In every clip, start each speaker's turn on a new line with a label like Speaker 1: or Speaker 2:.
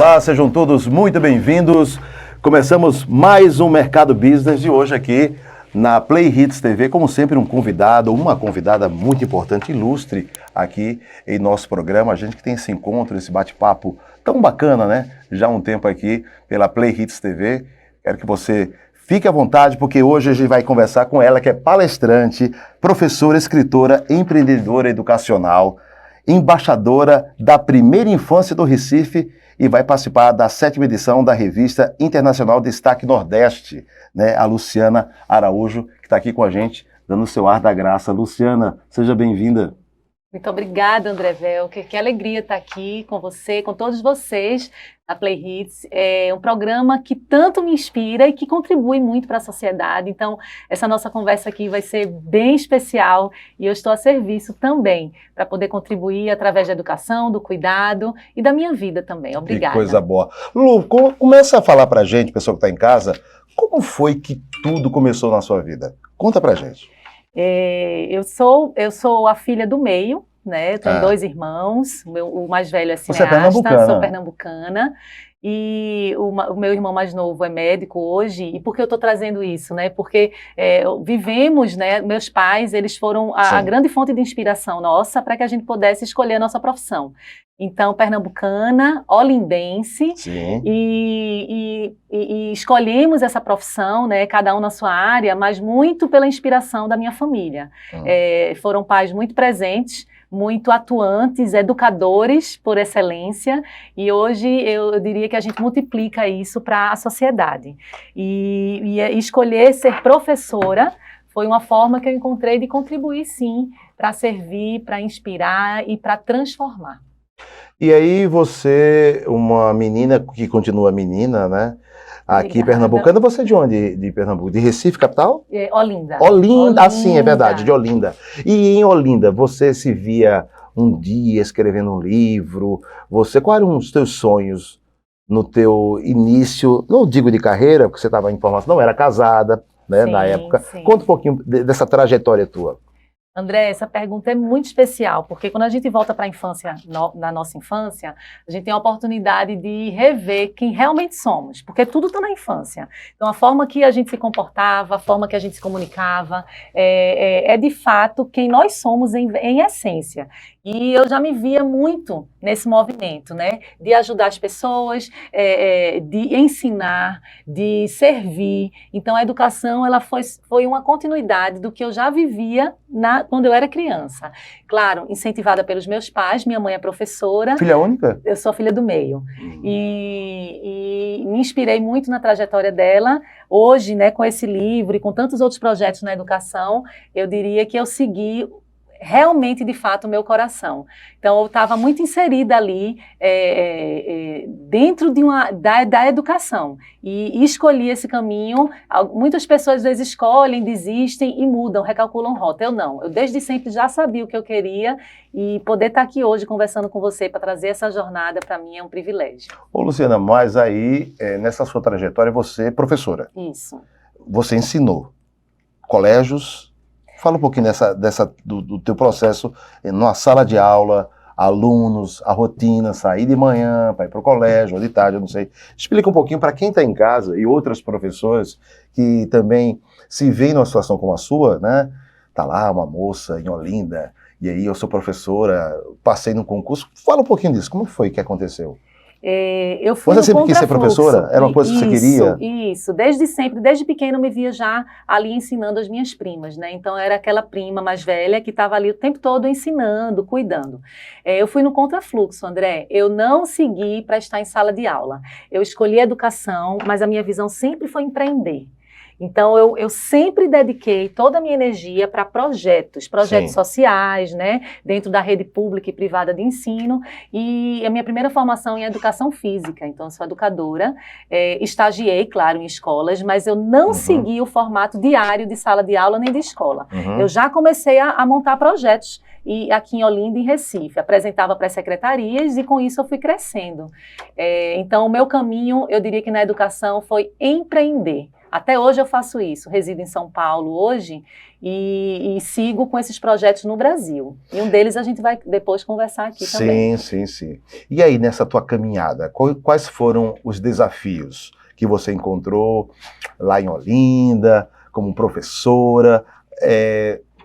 Speaker 1: olá, sejam todos muito bem-vindos. Começamos mais um Mercado Business e hoje aqui na Play Hits TV, como sempre, um convidado, uma convidada muito importante, ilustre aqui em nosso programa. A gente que tem esse encontro, esse bate-papo tão bacana, né? Já há um tempo aqui pela Play Hits TV. Quero que você fique à vontade, porque hoje a gente vai conversar com ela, que é palestrante, professora, escritora, empreendedora educacional, embaixadora da Primeira Infância do Recife e vai participar da 7ª edição da Revista Internacional Destaque Nordeste, né? A Luciana Araújo, que está aqui com a gente, dando o seu ar da graça. Luciana, seja bem-vinda.
Speaker 2: Muito obrigada, André Vel. Que alegria estar aqui com você, com todos vocês da Play Hits. É um programa que tanto me inspira e que contribui muito para a sociedade. Então, essa nossa conversa aqui vai ser bem especial e eu estou a serviço também para poder contribuir através da educação, do cuidado e da minha vida também. Obrigada.
Speaker 1: Que coisa boa. Lu, começa a falar para a gente, pessoa que está em casa, como foi que tudo começou na sua vida? Conta para a gente.
Speaker 2: Eu sou a filha do meio, né? Eu tenho 2 irmãos, o mais velho é cineasta, sou pernambucana, e o meu irmão mais novo é médico hoje. E por que eu estou trazendo isso, né? Porque vivemos, né? Meus pais, eles foram a grande fonte de inspiração nossa para que a gente pudesse escolher a nossa profissão. Então, pernambucana, olindense, e escolhemos essa profissão, né, cada um na sua área, mas muito pela inspiração da minha família. Foram pais muito presentes, muito atuantes, educadores por excelência, e hoje eu diria que a gente multiplica isso para a sociedade. E escolher ser professora foi uma forma que eu encontrei de contribuir, sim, para servir, para inspirar e para transformar.
Speaker 1: E aí você, uma menina que continua menina, né? Aqui pernambucana, você é de onde? De Pernambuco? De Recife, capital?
Speaker 2: Olinda.
Speaker 1: Olinda, sim, é verdade, de Olinda. E em Olinda, você se via um dia escrevendo um livro? Quais eram os teus sonhos no teu início, não digo de carreira, porque você estava em formação, não, era casada, né, na época. Sim. Conta um pouquinho dessa trajetória tua.
Speaker 2: André, essa pergunta é muito especial, porque quando a gente volta para a infância, na nossa infância, a gente tem a oportunidade de rever quem realmente somos, porque tudo está na infância. Então, a forma que a gente se comportava, a forma que a gente se comunicava, é de fato quem nós somos em essência. E eu já me via muito nesse movimento, né? De ajudar as pessoas, de ensinar, de servir. Então, a educação ela foi uma continuidade do que eu já vivia quando eu era criança. Claro, incentivada pelos meus pais, minha mãe é professora.
Speaker 1: Filha única?
Speaker 2: Eu sou filha do meio. E me inspirei muito na trajetória dela. Hoje, né, com esse livro e com tantos outros projetos na educação, eu diria que eu segui realmente, de fato, o meu coração. Então, eu estava muito inserida ali, dentro da educação, e escolhi esse caminho. Muitas pessoas, às vezes, escolhem, desistem e mudam, recalculam rota. Eu não. Eu, desde sempre, já sabia o que eu queria, e poder estar aqui hoje conversando com você para trazer essa jornada, para mim, é um privilégio.
Speaker 1: Ô, Luciana, mas aí, nessa sua trajetória, você é professora.
Speaker 2: Isso.
Speaker 1: Você ensinou colégios. Fala um pouquinho do teu processo numa sala de aula, alunos, a rotina, sair de manhã para ir para o colégio, ou de tarde, eu não sei. Explica um pouquinho para quem está em casa e outras professoras que também se veem numa situação como a sua, né? Tá lá uma moça em Olinda, e aí eu sou professora, passei no concurso. Fala um pouquinho disso, como foi que aconteceu?
Speaker 2: Eu fui
Speaker 1: Você sempre quis ser professora? Era uma coisa que você queria?
Speaker 2: Isso, desde sempre, desde pequena eu me via já ali ensinando as minhas primas, né? Então era aquela prima mais velha que estava ali o tempo todo ensinando, cuidando. Eu fui no contrafluxo, André. Eu não segui para estar em sala de aula. Eu escolhi a educação, mas a minha visão sempre foi empreender. Então, eu sempre dediquei toda a minha energia para projetos sociais, né, dentro da rede pública e privada de ensino, e a minha primeira formação em educação física, então eu sou educadora, estagiei, claro, em escolas, mas eu não segui o formato diário de sala de aula nem de escola. Eu já comecei a montar projetos, e aqui em Olinda e em Recife, apresentava para as secretarias e com isso eu fui crescendo. Então, o meu caminho, eu diria que na educação foi empreender. Até hoje eu faço isso, resido em São Paulo hoje e sigo com esses projetos no Brasil. E um deles a gente vai depois conversar aqui também.
Speaker 1: Sim. E aí, nessa tua caminhada, quais foram os desafios que você encontrou lá em Olinda, como professora?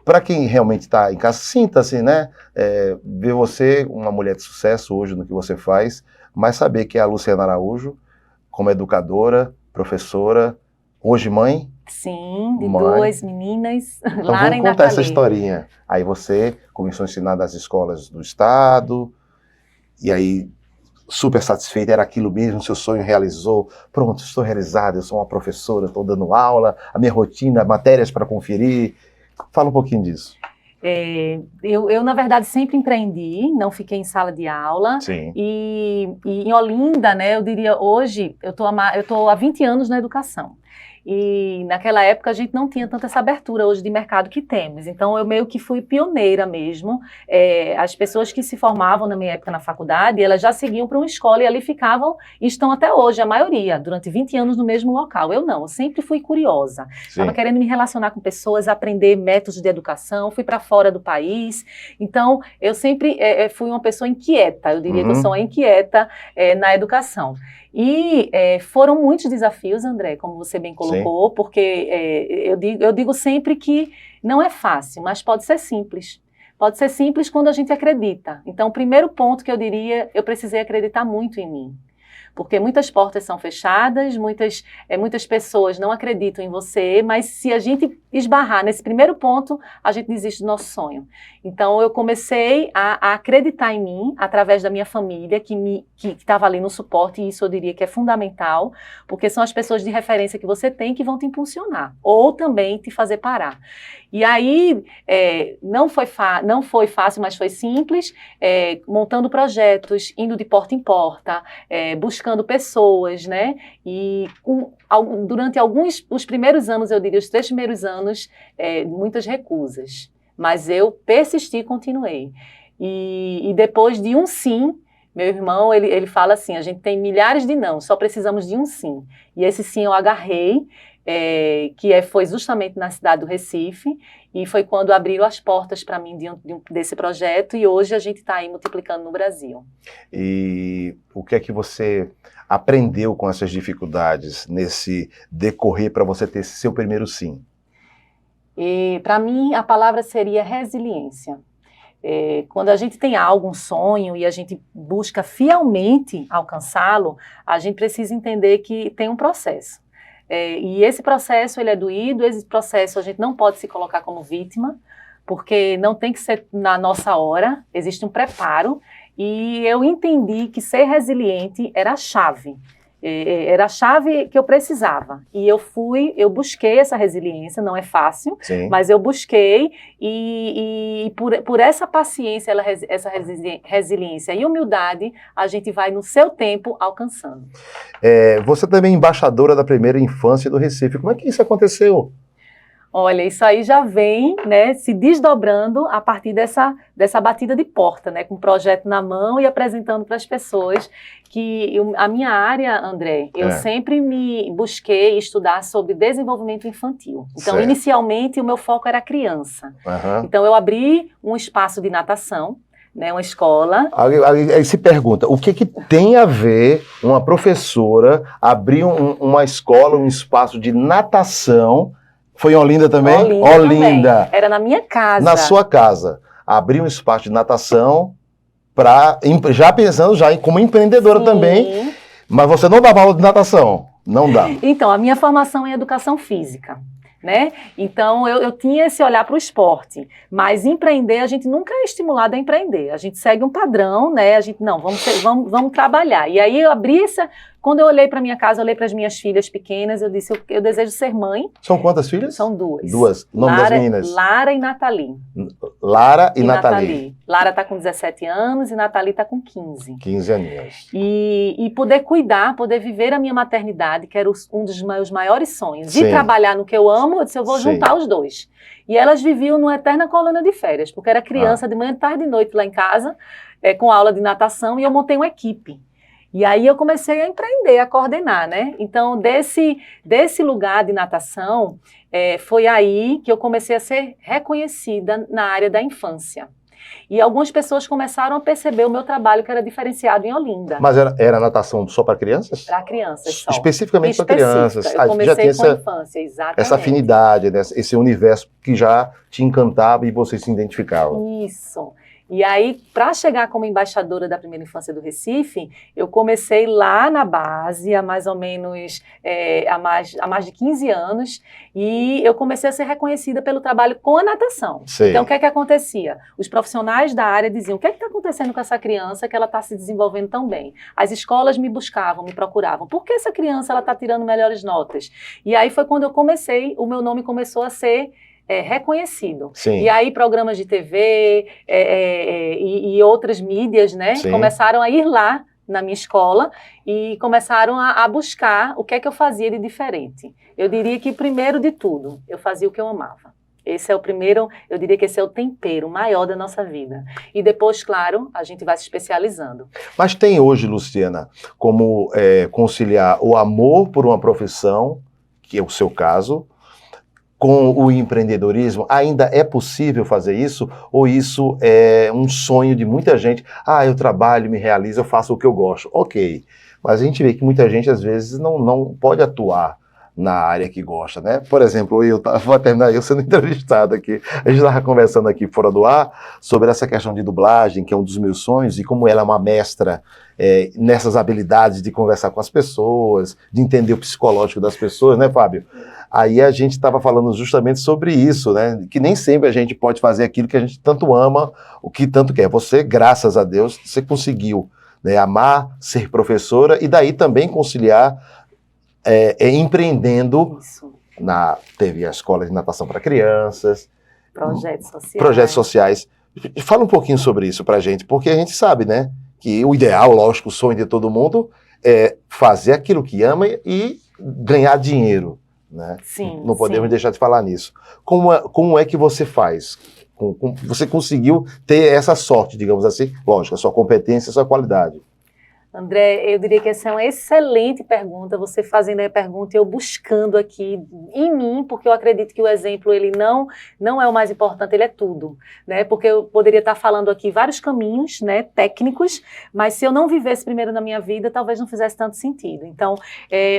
Speaker 1: Para quem realmente está em casa, sinta-se, né? Ver você, uma mulher de sucesso hoje no que você faz, mas saber que é a Luciana Araújo, como educadora, professora, hoje mãe?
Speaker 2: Sim, de duas meninas,
Speaker 1: então,
Speaker 2: Lara
Speaker 1: vamos
Speaker 2: e
Speaker 1: contar
Speaker 2: Nathalie.
Speaker 1: essa historinha. Aí você começou a ensinar nas escolas do estado, e aí super satisfeita, era aquilo mesmo, seu sonho realizou, pronto, estou realizada, eu sou uma professora, estou dando aula, a minha rotina, matérias para conferir. Fala um pouquinho disso.
Speaker 2: Eu, na verdade, sempre empreendi, não fiquei em sala de aula.
Speaker 1: Sim.
Speaker 2: E em Olinda, né, eu diria, hoje, eu tô há 20 anos na educação. E naquela época a gente não tinha tanta essa abertura hoje de mercado que temos. Então eu meio que fui pioneira mesmo. As pessoas que se formavam na minha época na faculdade, elas já seguiam para uma escola e ali ficavam, e estão até hoje, a maioria, durante 20 anos no mesmo local. Eu não, eu sempre fui curiosa. Estava querendo me relacionar com pessoas, aprender métodos de educação, fui para fora do país. Então eu sempre fui uma pessoa inquieta, eu diria que eu sou uma inquieta na educação. E foram muitos desafios, André, como você bem colocou, porque eu digo sempre que não é fácil, mas pode ser simples. Pode ser simples quando a gente acredita. Então, o primeiro ponto que eu diria, eu precisei acreditar muito em mim. Porque muitas portas são fechadas, muitas pessoas não acreditam em você, mas se a gente esbarrar nesse primeiro ponto, a gente desiste do nosso sonho. Então, eu comecei a acreditar em mim, através da minha família, que estava ali no suporte, e isso eu diria que é fundamental, porque são as pessoas de referência que você tem que vão te impulsionar, ou também te fazer parar. E aí, não foi fácil, mas foi simples, montando projetos, indo de porta em porta, buscando pessoas, né? E durante os primeiros anos, eu diria, os 3 primeiros anos, muitas recusas. Mas eu persisti e continuei. E depois de um sim, meu irmão, ele fala assim, a gente tem milhares de não, só precisamos de um sim. E esse sim eu agarrei, foi justamente na cidade do Recife, e foi quando abriram as portas para mim desse projeto, e hoje a gente está aí multiplicando no Brasil.
Speaker 1: E o que é que você aprendeu com essas dificuldades nesse decorrer para você ter esse seu primeiro sim?
Speaker 2: E para mim a palavra seria resiliência. Quando a gente tem algo, um sonho, e a gente busca fielmente alcançá-lo, a gente precisa entender que tem um processo. E esse processo, ele é doído, esse processo a gente não pode se colocar como vítima, porque não tem que ser na nossa hora, existe um preparo, e eu entendi que ser resiliente era a chave. Era a chave que eu precisava. E eu busquei essa resiliência, não é fácil, mas eu busquei, e por essa paciência, essa resiliência e humildade, a gente vai no seu tempo alcançando.
Speaker 1: Você também é embaixadora da primeira infância do Recife. Como é que isso aconteceu?
Speaker 2: Olha, isso aí já vem, né, se desdobrando a partir dessa batida de porta, né, com o projeto na mão e apresentando para as pessoas que a minha área, André, eu sempre me busquei estudar sobre desenvolvimento infantil. Então, inicialmente, o meu foco era a criança. Então, eu abri um espaço de natação, né, uma escola.
Speaker 1: Aí se pergunta, o que tem a ver uma professora abrir uma escola, um espaço de natação? Foi em Olinda também?
Speaker 2: Olinda. Também. Era na minha casa.
Speaker 1: Na sua casa. Abrir um espaço de natação, já pensando como empreendedora também, mas você não dava aula de natação? Não dá.
Speaker 2: Então, a minha formação é em educação física, né? Então, eu tinha esse olhar para o esporte, mas empreender, a gente nunca é estimulado a empreender, a gente segue um padrão, né? A gente, não, vamos trabalhar. E aí eu abri quando eu olhei para minha casa, eu olhei para as minhas filhas pequenas, eu disse, eu desejo ser mãe.
Speaker 1: São quantas filhas?
Speaker 2: São 2.
Speaker 1: 2. Nome das meninas?
Speaker 2: Lara e Nathalie.
Speaker 1: Lara e Nathalie.
Speaker 2: Lara está com 17 anos e Nathalie está com 15.
Speaker 1: 15 aninhos.
Speaker 2: E poder cuidar, poder viver a minha maternidade, que era um dos meus maiores sonhos. De trabalhar no que eu amo, eu disse, eu vou juntar os dois. E elas viviam numa eterna colônia de férias, porque era criança de manhã, tarde e noite lá em casa, com aula de natação, e eu montei uma equipe. E aí eu comecei a empreender, a coordenar, né? Então, desse lugar de natação, foi aí que eu comecei a ser reconhecida na área da infância. E algumas pessoas começaram a perceber o meu trabalho, que era diferenciado em Olinda.
Speaker 1: Mas era natação só para crianças?
Speaker 2: Para crianças só.
Speaker 1: Especificamente para crianças.
Speaker 2: Eu comecei
Speaker 1: já tinha
Speaker 2: com a infância, exatamente.
Speaker 1: Essa afinidade, né? Esse universo que já te encantava e você se identificava.
Speaker 2: Isso. E aí, para chegar como embaixadora da Primeira Infância do Recife, eu comecei lá na base, há mais ou menos, há mais de 15 anos, e eu comecei a ser reconhecida pelo trabalho com a natação.
Speaker 1: Sei.
Speaker 2: Então, o que é que acontecia? Os profissionais da área diziam, o que é que está acontecendo com essa criança que ela está se desenvolvendo tão bem? As escolas me buscavam, me procuravam. Por que essa criança ela está tirando melhores notas? E aí foi quando eu comecei, o meu nome começou a ser reconhecido.
Speaker 1: Sim.
Speaker 2: E aí programas de TV e outras mídias, né,
Speaker 1: Sim.
Speaker 2: começaram a ir lá na minha escola e começaram a buscar o que é que eu fazia de diferente. Eu diria que, primeiro de tudo, eu fazia o que eu amava. Esse é o primeiro, eu diria que esse é o tempero maior da nossa vida. E depois, claro, a gente vai se especializando.
Speaker 1: Mas tem hoje, Luciana, como conciliar o amor por uma profissão, que é o seu caso, com o empreendedorismo? Ainda é possível fazer isso? Ou isso é um sonho de muita gente? Eu trabalho, me realizo, eu faço o que eu gosto. Ok, mas a gente vê que muita gente às vezes não pode atuar na área que gosta, né? Por exemplo, vou terminar eu sendo entrevistado aqui. A gente estava conversando aqui fora do ar sobre essa questão de dublagem, que é um dos meus sonhos, e como ela é uma mestra nessas habilidades de conversar com as pessoas, de entender o psicológico das pessoas, né, Fábio? Aí a gente estava falando justamente sobre isso, né? Que nem sempre a gente pode fazer aquilo que a gente tanto ama, o que tanto quer. Você, graças a Deus, você conseguiu, né, amar, ser professora e daí também conciliar empreendendo.
Speaker 2: Isso.
Speaker 1: Teve a escola de natação para crianças.
Speaker 2: Projetos sociais.
Speaker 1: Projetos sociais. Fala um pouquinho sobre isso pra gente, porque a gente sabe, né? Que o ideal, lógico, o sonho de todo mundo é fazer aquilo que ama e ganhar dinheiro. Né?
Speaker 2: Sim,
Speaker 1: não podemos deixar de falar nisso. Como é que você faz? Você conseguiu ter essa sorte, digamos assim, lógico, a sua competência, a sua qualidade.
Speaker 2: André, eu diria que essa é uma excelente pergunta, você fazendo a pergunta e eu buscando aqui em mim, porque eu acredito que o exemplo ele não é o mais importante, ele é tudo, né? Porque eu poderia estar falando aqui vários caminhos, né, técnicos, mas se eu não vivesse primeiro na minha vida, talvez não fizesse tanto sentido. Então,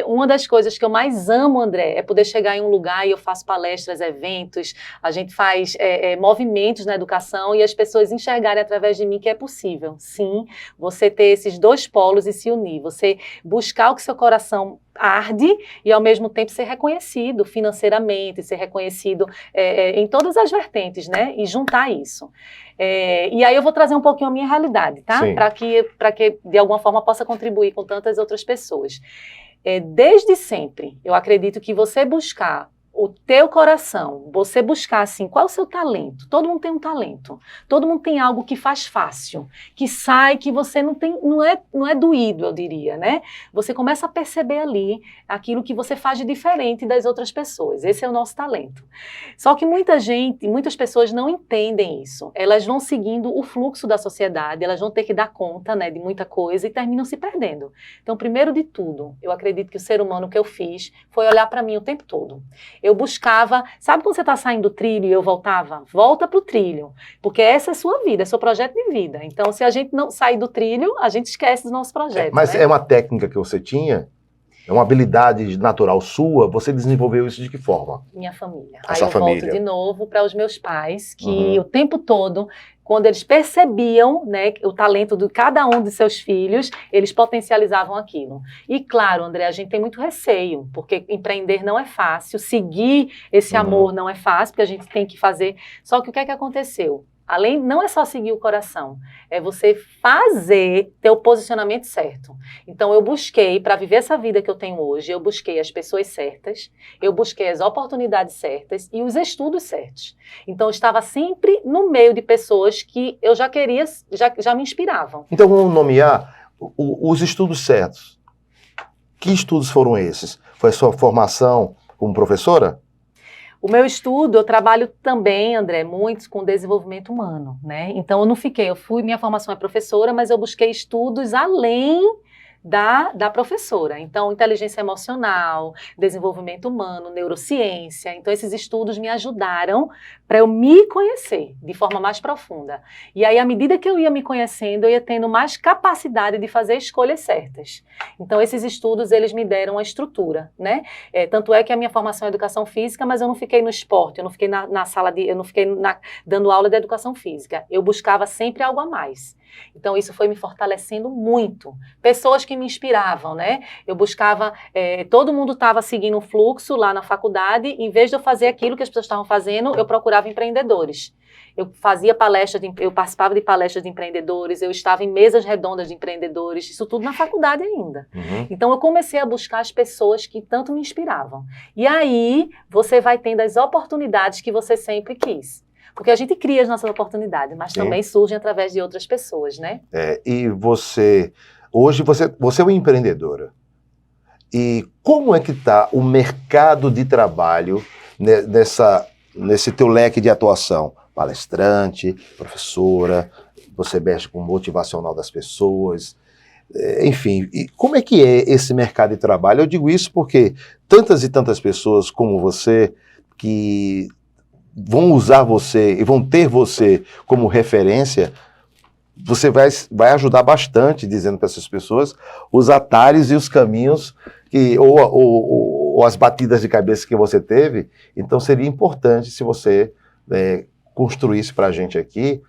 Speaker 2: uma das coisas que eu mais amo, André, é poder chegar em um lugar e eu faço palestras, eventos, a gente faz movimentos na educação e as pessoas enxergarem através de mim que é possível, sim, você ter esses dois polos e se unir, você buscar o que seu coração arde e ao mesmo tempo ser reconhecido financeiramente, ser reconhecido em todas as vertentes, né? E juntar isso. E aí eu vou trazer um pouquinho a minha realidade, tá? Para que de alguma forma possa contribuir com tantas outras pessoas. Desde sempre, eu acredito que você buscar o teu coração, você buscar assim, qual é o seu talento? Todo mundo tem um talento, todo mundo tem algo que faz fácil, que sai, que você não é doído, eu diria, né? Você começa a perceber ali aquilo que você faz de diferente das outras pessoas, esse é o nosso talento. Só que muitas pessoas não entendem isso, elas vão seguindo o fluxo da sociedade, elas vão ter que dar conta, né, de muita coisa e terminam se perdendo. Então, primeiro de tudo, eu acredito que o ser humano que eu fiz foi olhar para mim o tempo todo. Eu buscava, sabe quando você está saindo do trilho e eu voltava? Volta para o trilho, porque essa é a sua vida, é seu projeto de vida. Então, se a gente não sair do trilho, a gente esquece dos nossos projetos.
Speaker 1: Mas
Speaker 2: né?
Speaker 1: É uma técnica que você tinha? É uma habilidade natural sua? Você desenvolveu isso de que forma?
Speaker 2: Minha família.
Speaker 1: A sua família.
Speaker 2: Volto de novo para os meus pais, que o tempo todo, quando eles percebiam, né, o talento de cada um de seus filhos, eles potencializavam aquilo. E claro, André, a gente tem muito receio, porque empreender não é fácil, seguir esse amor não é fácil, porque a gente tem que fazer. Só que o que é que aconteceu? Além, não é só seguir o coração, é você ter o posicionamento certo. Então, eu busquei, para viver essa vida que eu tenho hoje, eu busquei as pessoas certas, eu busquei as oportunidades certas e os estudos certos. Então, eu estava sempre no meio de pessoas que eu já queria, já me inspiravam.
Speaker 1: Então, vamos nomear os estudos certos. Que estudos foram esses? Foi a sua formação como professora?
Speaker 2: O meu estudo, eu trabalho também, André, muito com desenvolvimento humano, né? Então, minha formação é professora, mas eu busquei estudos além da professora. Então, inteligência emocional, desenvolvimento humano, neurociência. Então, esses estudos me ajudaram para eu me conhecer de forma mais profunda. E aí, à medida que eu ia me conhecendo, eu ia tendo mais capacidade de fazer escolhas certas. Então, esses estudos, eles me deram uma estrutura, né? Tanto é que a minha formação é educação física, mas eu não fiquei no esporte, eu não fiquei na sala de... eu não fiquei dando aula de educação física. Eu buscava sempre algo a mais. Então, isso foi me fortalecendo muito. Pessoas que me inspiravam, né? Eu buscava... todo mundo estava seguindo um fluxo lá na faculdade, em vez de eu fazer aquilo que as pessoas estavam fazendo, eu procurava empreendedores. Eu fazia palestras, eu participava de palestras de empreendedores, eu estava em mesas redondas de empreendedores, isso tudo na faculdade ainda. Uhum. Então, eu comecei a buscar as pessoas que tanto me inspiravam. E aí, você vai tendo as oportunidades que você sempre quis. Porque a gente cria as nossas oportunidades, mas Sim. também surgem através de outras pessoas, né? E
Speaker 1: você, hoje, você é uma empreendedora. E como é que está o mercado de trabalho nesse teu leque de atuação? Palestrante, professora, você mexe com o motivacional das pessoas, enfim. E como é que é esse mercado de trabalho? Eu digo isso porque tantas e tantas pessoas como você que vão usar você e vão ter você como referência, você vai ajudar bastante dizendo para essas pessoas os atalhos e os caminhos ou as batidas de cabeça que você teve. Então seria importante se você construísse para a gente aqui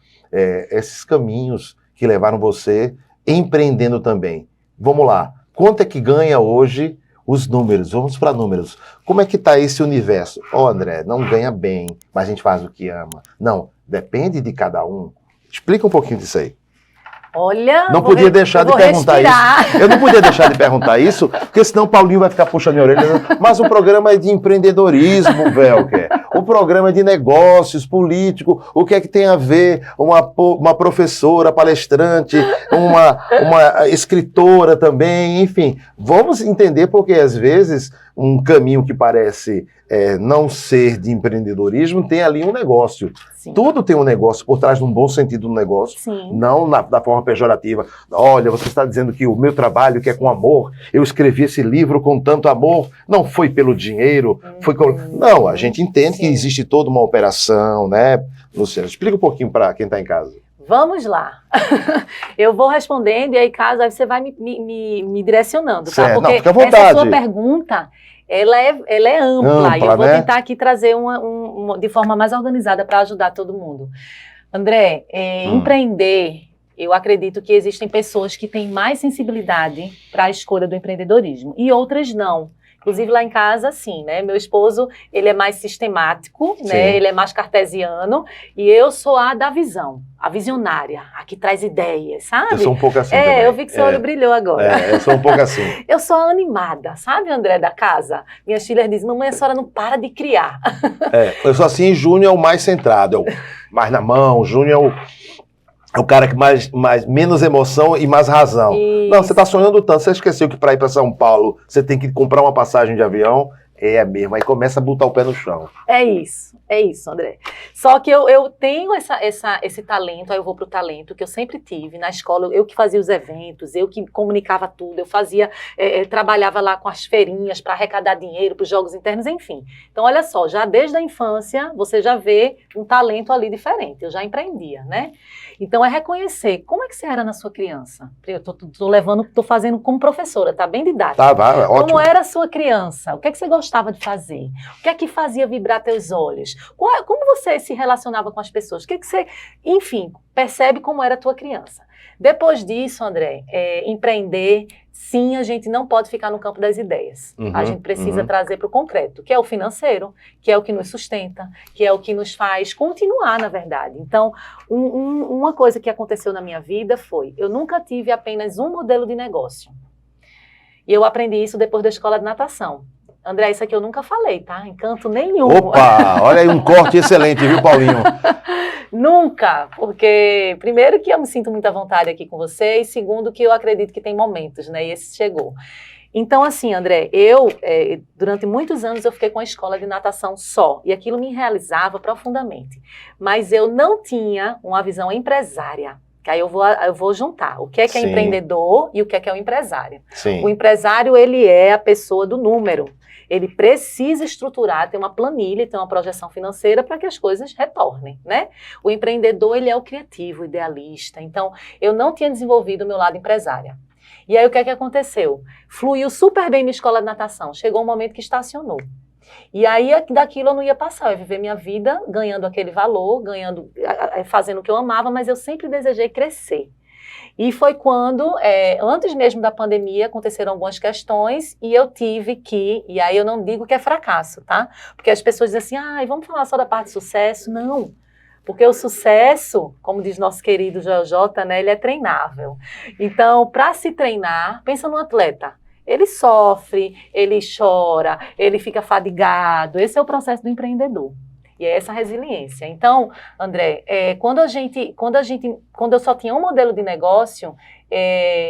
Speaker 1: esses caminhos que levaram você empreendendo também. Vamos lá, quanto é que ganha hoje os números? Vamos para números. Como é que está esse universo? André, não ganha bem, mas a gente faz o que ama. Não, depende de cada um. Explica um pouquinho disso aí.
Speaker 2: Olha,
Speaker 1: não podia deixar de perguntar isso. Eu não podia deixar de perguntar isso, porque senão o Paulinho vai ficar puxando a orelha. Mas o programa é de empreendedorismo, Velker. O programa é de negócios, político. O que é que tem a ver uma professora, palestrante, uma escritora também, enfim. Vamos entender porque, às vezes, um caminho que parece não ser de empreendedorismo tem ali um negócio. Sim. Tudo tem um negócio por trás de um bom sentido do negócio, Sim. não da forma pejorativa. Olha, você está dizendo que o meu trabalho, que é com amor, eu escrevi esse livro com tanto amor, não foi pelo dinheiro, foi com... Não, a gente entende Sim. que existe toda uma operação, né, Luciana? Explica um pouquinho para quem está em casa.
Speaker 2: Vamos lá. Eu vou respondendo e aí, caso, aí você vai me direcionando, tá?
Speaker 1: Certo.
Speaker 2: Porque
Speaker 1: não, fica à vontade.
Speaker 2: Essa sua pergunta... Ela é ampla e eu vou tentar aqui trazer de forma mais organizada para ajudar todo mundo. André, empreender, eu acredito que existem pessoas que têm mais sensibilidade para a escolha do empreendedorismo e outras não. Inclusive lá em casa, sim, né? Meu esposo, ele é mais sistemático, né? Ele é mais cartesiano e eu sou a da visão, a visionária, a que traz ideias, sabe?
Speaker 1: Eu sou um pouco assim também.
Speaker 2: Eu vi que seu olho brilhou agora.
Speaker 1: Eu sou um pouco assim.
Speaker 2: Eu sou a animada, sabe, André, da casa? Minhas filhas dizem, mamãe, a senhora não para de criar.
Speaker 1: Eu sou assim, Júnior é o mais centrado, mais na mão, Júnior é o cara que menos emoção e mais razão. Isso. Não, você está sonhando tanto, você esqueceu que para ir para São Paulo você tem que comprar uma passagem de avião, mesmo, aí começa a botar o pé no chão.
Speaker 2: É isso, André. Só que eu tenho esse talento, aí eu vou pro talento que eu sempre tive na escola, eu que fazia os eventos, eu que comunicava tudo, eu fazia, trabalhava lá com as feirinhas para arrecadar dinheiro para os jogos internos, enfim. Então, olha só, já desde a infância você já vê um talento ali diferente, eu já empreendia, né? Então, é reconhecer, como é que você era na sua criança? Eu tô fazendo como professora, tá bem didático.
Speaker 1: Tá, ótimo.
Speaker 2: Como era a sua criança? O que é que você gostava de fazer? O que é que fazia vibrar teus olhos? Como você se relacionava com as pessoas? O que é que você, enfim, percebe como era a tua criança? Depois disso, André, empreender, sim, a gente não pode ficar no campo das ideias. A gente precisa trazer para o concreto, que é o financeiro, que é o que nos sustenta, que é o que nos faz continuar, na verdade. Então, uma coisa que aconteceu na minha vida foi, eu nunca tive apenas um modelo de negócio. E eu aprendi isso depois da escola de natação. André, isso aqui eu nunca falei, tá? Em canto nenhum.
Speaker 1: Opa, olha aí um corte excelente, viu, Paulinho?
Speaker 2: Nunca, porque primeiro que eu me sinto muita vontade aqui com você e segundo que eu acredito que tem momentos, né? E esse chegou. Então, assim, André, durante muitos anos eu fiquei com a escola de natação só e aquilo me realizava profundamente. Mas eu não tinha uma visão empresária. que aí eu vou juntar o que é
Speaker 1: Sim.
Speaker 2: empreendedor e o que é o empresário.
Speaker 1: Sim.
Speaker 2: O empresário, ele é a pessoa do número. Ele precisa estruturar, ter uma planilha, ter uma projeção financeira para que as coisas retornem, né? O empreendedor, ele é o criativo, o idealista. Então, eu não tinha desenvolvido o meu lado empresária. E aí, o que é que aconteceu? Fluiu super bem minha escola de natação. Chegou um momento que estacionou. E aí, daquilo eu não ia passar. Eu ia viver minha vida ganhando aquele valor, fazendo o que eu amava, mas eu sempre desejei crescer. E foi quando, antes mesmo da pandemia, aconteceram algumas questões e eu tive que, e aí eu não digo que é fracasso, tá? Porque as pessoas dizem assim, vamos falar só da parte de sucesso. Não, porque o sucesso, como diz nosso querido Joel J, né, ele é treinável. Então, para se treinar, pensa no atleta. Ele sofre, ele chora, ele fica fadigado. Esse é o processo do empreendedor. E é essa resiliência. Então, André, quando eu só tinha um modelo de negócio,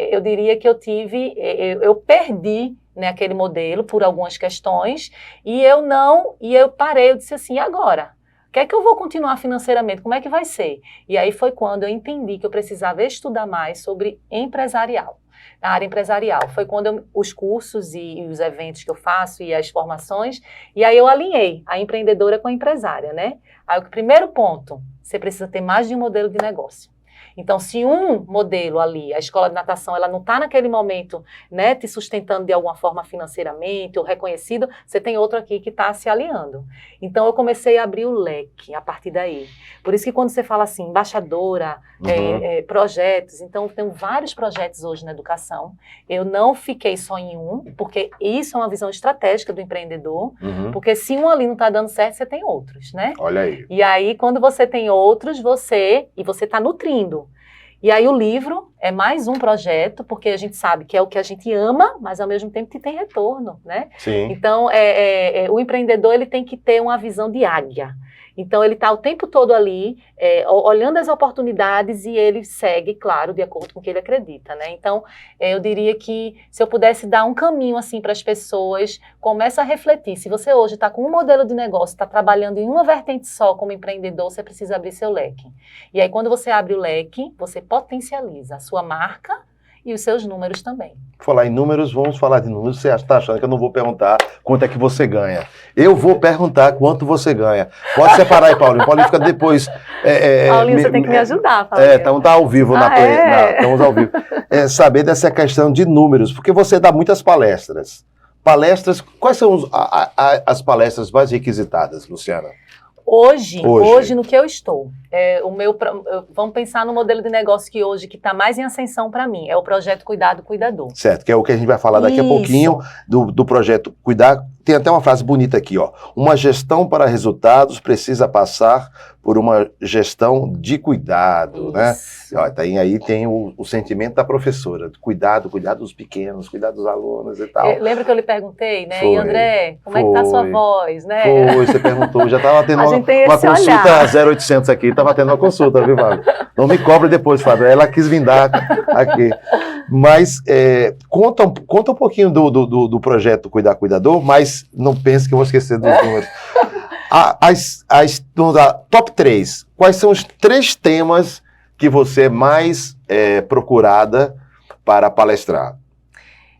Speaker 2: eu diria que eu perdi, né, aquele modelo por algumas questões, e eu parei, eu disse assim, e agora? O que é que eu vou continuar financeiramente? Como é que vai ser? E aí foi quando eu entendi que eu precisava estudar mais sobre empresarial. Na área empresarial. Foi quando os cursos e os eventos que eu faço e as formações, e aí eu alinhei a empreendedora com a empresária, né? Aí o primeiro ponto, você precisa ter mais de um modelo de negócio. Então, se um modelo ali, a escola de natação, ela não está naquele momento, né, te sustentando de alguma forma financeiramente ou reconhecido, você tem outro aqui que está se alinhando. Então, eu comecei a abrir o leque a partir daí. Por isso que quando você fala assim, embaixadora, projetos, então eu tenho vários projetos hoje na educação. Eu não fiquei só em um, porque isso é uma visão estratégica do empreendedor, porque se um ali não está dando certo, você tem outros, né?
Speaker 1: Olha aí.
Speaker 2: E aí, quando você tem outros, você está nutrindo. E aí o livro é mais um projeto, porque a gente sabe que é o que a gente ama, mas ao mesmo tempo que tem retorno, né?
Speaker 1: Sim.
Speaker 2: Então, o empreendedor, ele tem que ter uma visão de águia. Então, ele está o tempo todo ali, olhando as oportunidades e ele segue, claro, de acordo com o que ele acredita, né? Então, eu diria que se eu pudesse dar um caminho, assim, para as pessoas, começa a refletir. Se você hoje está com um modelo de negócio, está trabalhando em uma vertente só como empreendedor, você precisa abrir seu leque. E aí, quando você abre o leque, você potencializa a sua marca e os seus números também.
Speaker 1: Falar em números, vamos falar de números. Você está achando que eu não vou perguntar quanto é que você ganha? Eu vou perguntar quanto você ganha. Pode separar aí, Paulinho. Paulinho fica depois...
Speaker 2: Paulinho, você tem que me ajudar, Paulinho.
Speaker 1: Então tá ao vivo. Estamos ao vivo. Saber dessa questão de números, porque você dá muitas palestras. Quais são as palestras mais requisitadas, Luciana?
Speaker 2: Hoje no que eu estou, vamos pensar no modelo de negócio que hoje que está mais em ascensão para mim, é o projeto Cuidado Cuidador.
Speaker 1: Certo, que é o que a gente vai falar daqui a pouquinho do projeto Cuidar. Tem até uma frase bonita aqui, ó. Uma gestão para resultados precisa passar por uma gestão de cuidado, né? Ó, aí tem o sentimento da professora, cuidado dos pequenos, cuidar dos alunos e tal.
Speaker 2: Lembra que eu lhe perguntei, né? E André, como é que tá a sua voz, né?
Speaker 1: Foi, você perguntou, já estava tendo uma consulta 0800 aqui, estava tendo uma consulta, viu, Fábio? Não me cobre depois, Fábio, ela quis vindar aqui. Mas conta um pouquinho do projeto Cuidar Cuidador, mas não pense que eu vou esquecer dos números. Top 3, quais são os 3 temas que você é mais procurada para palestrar?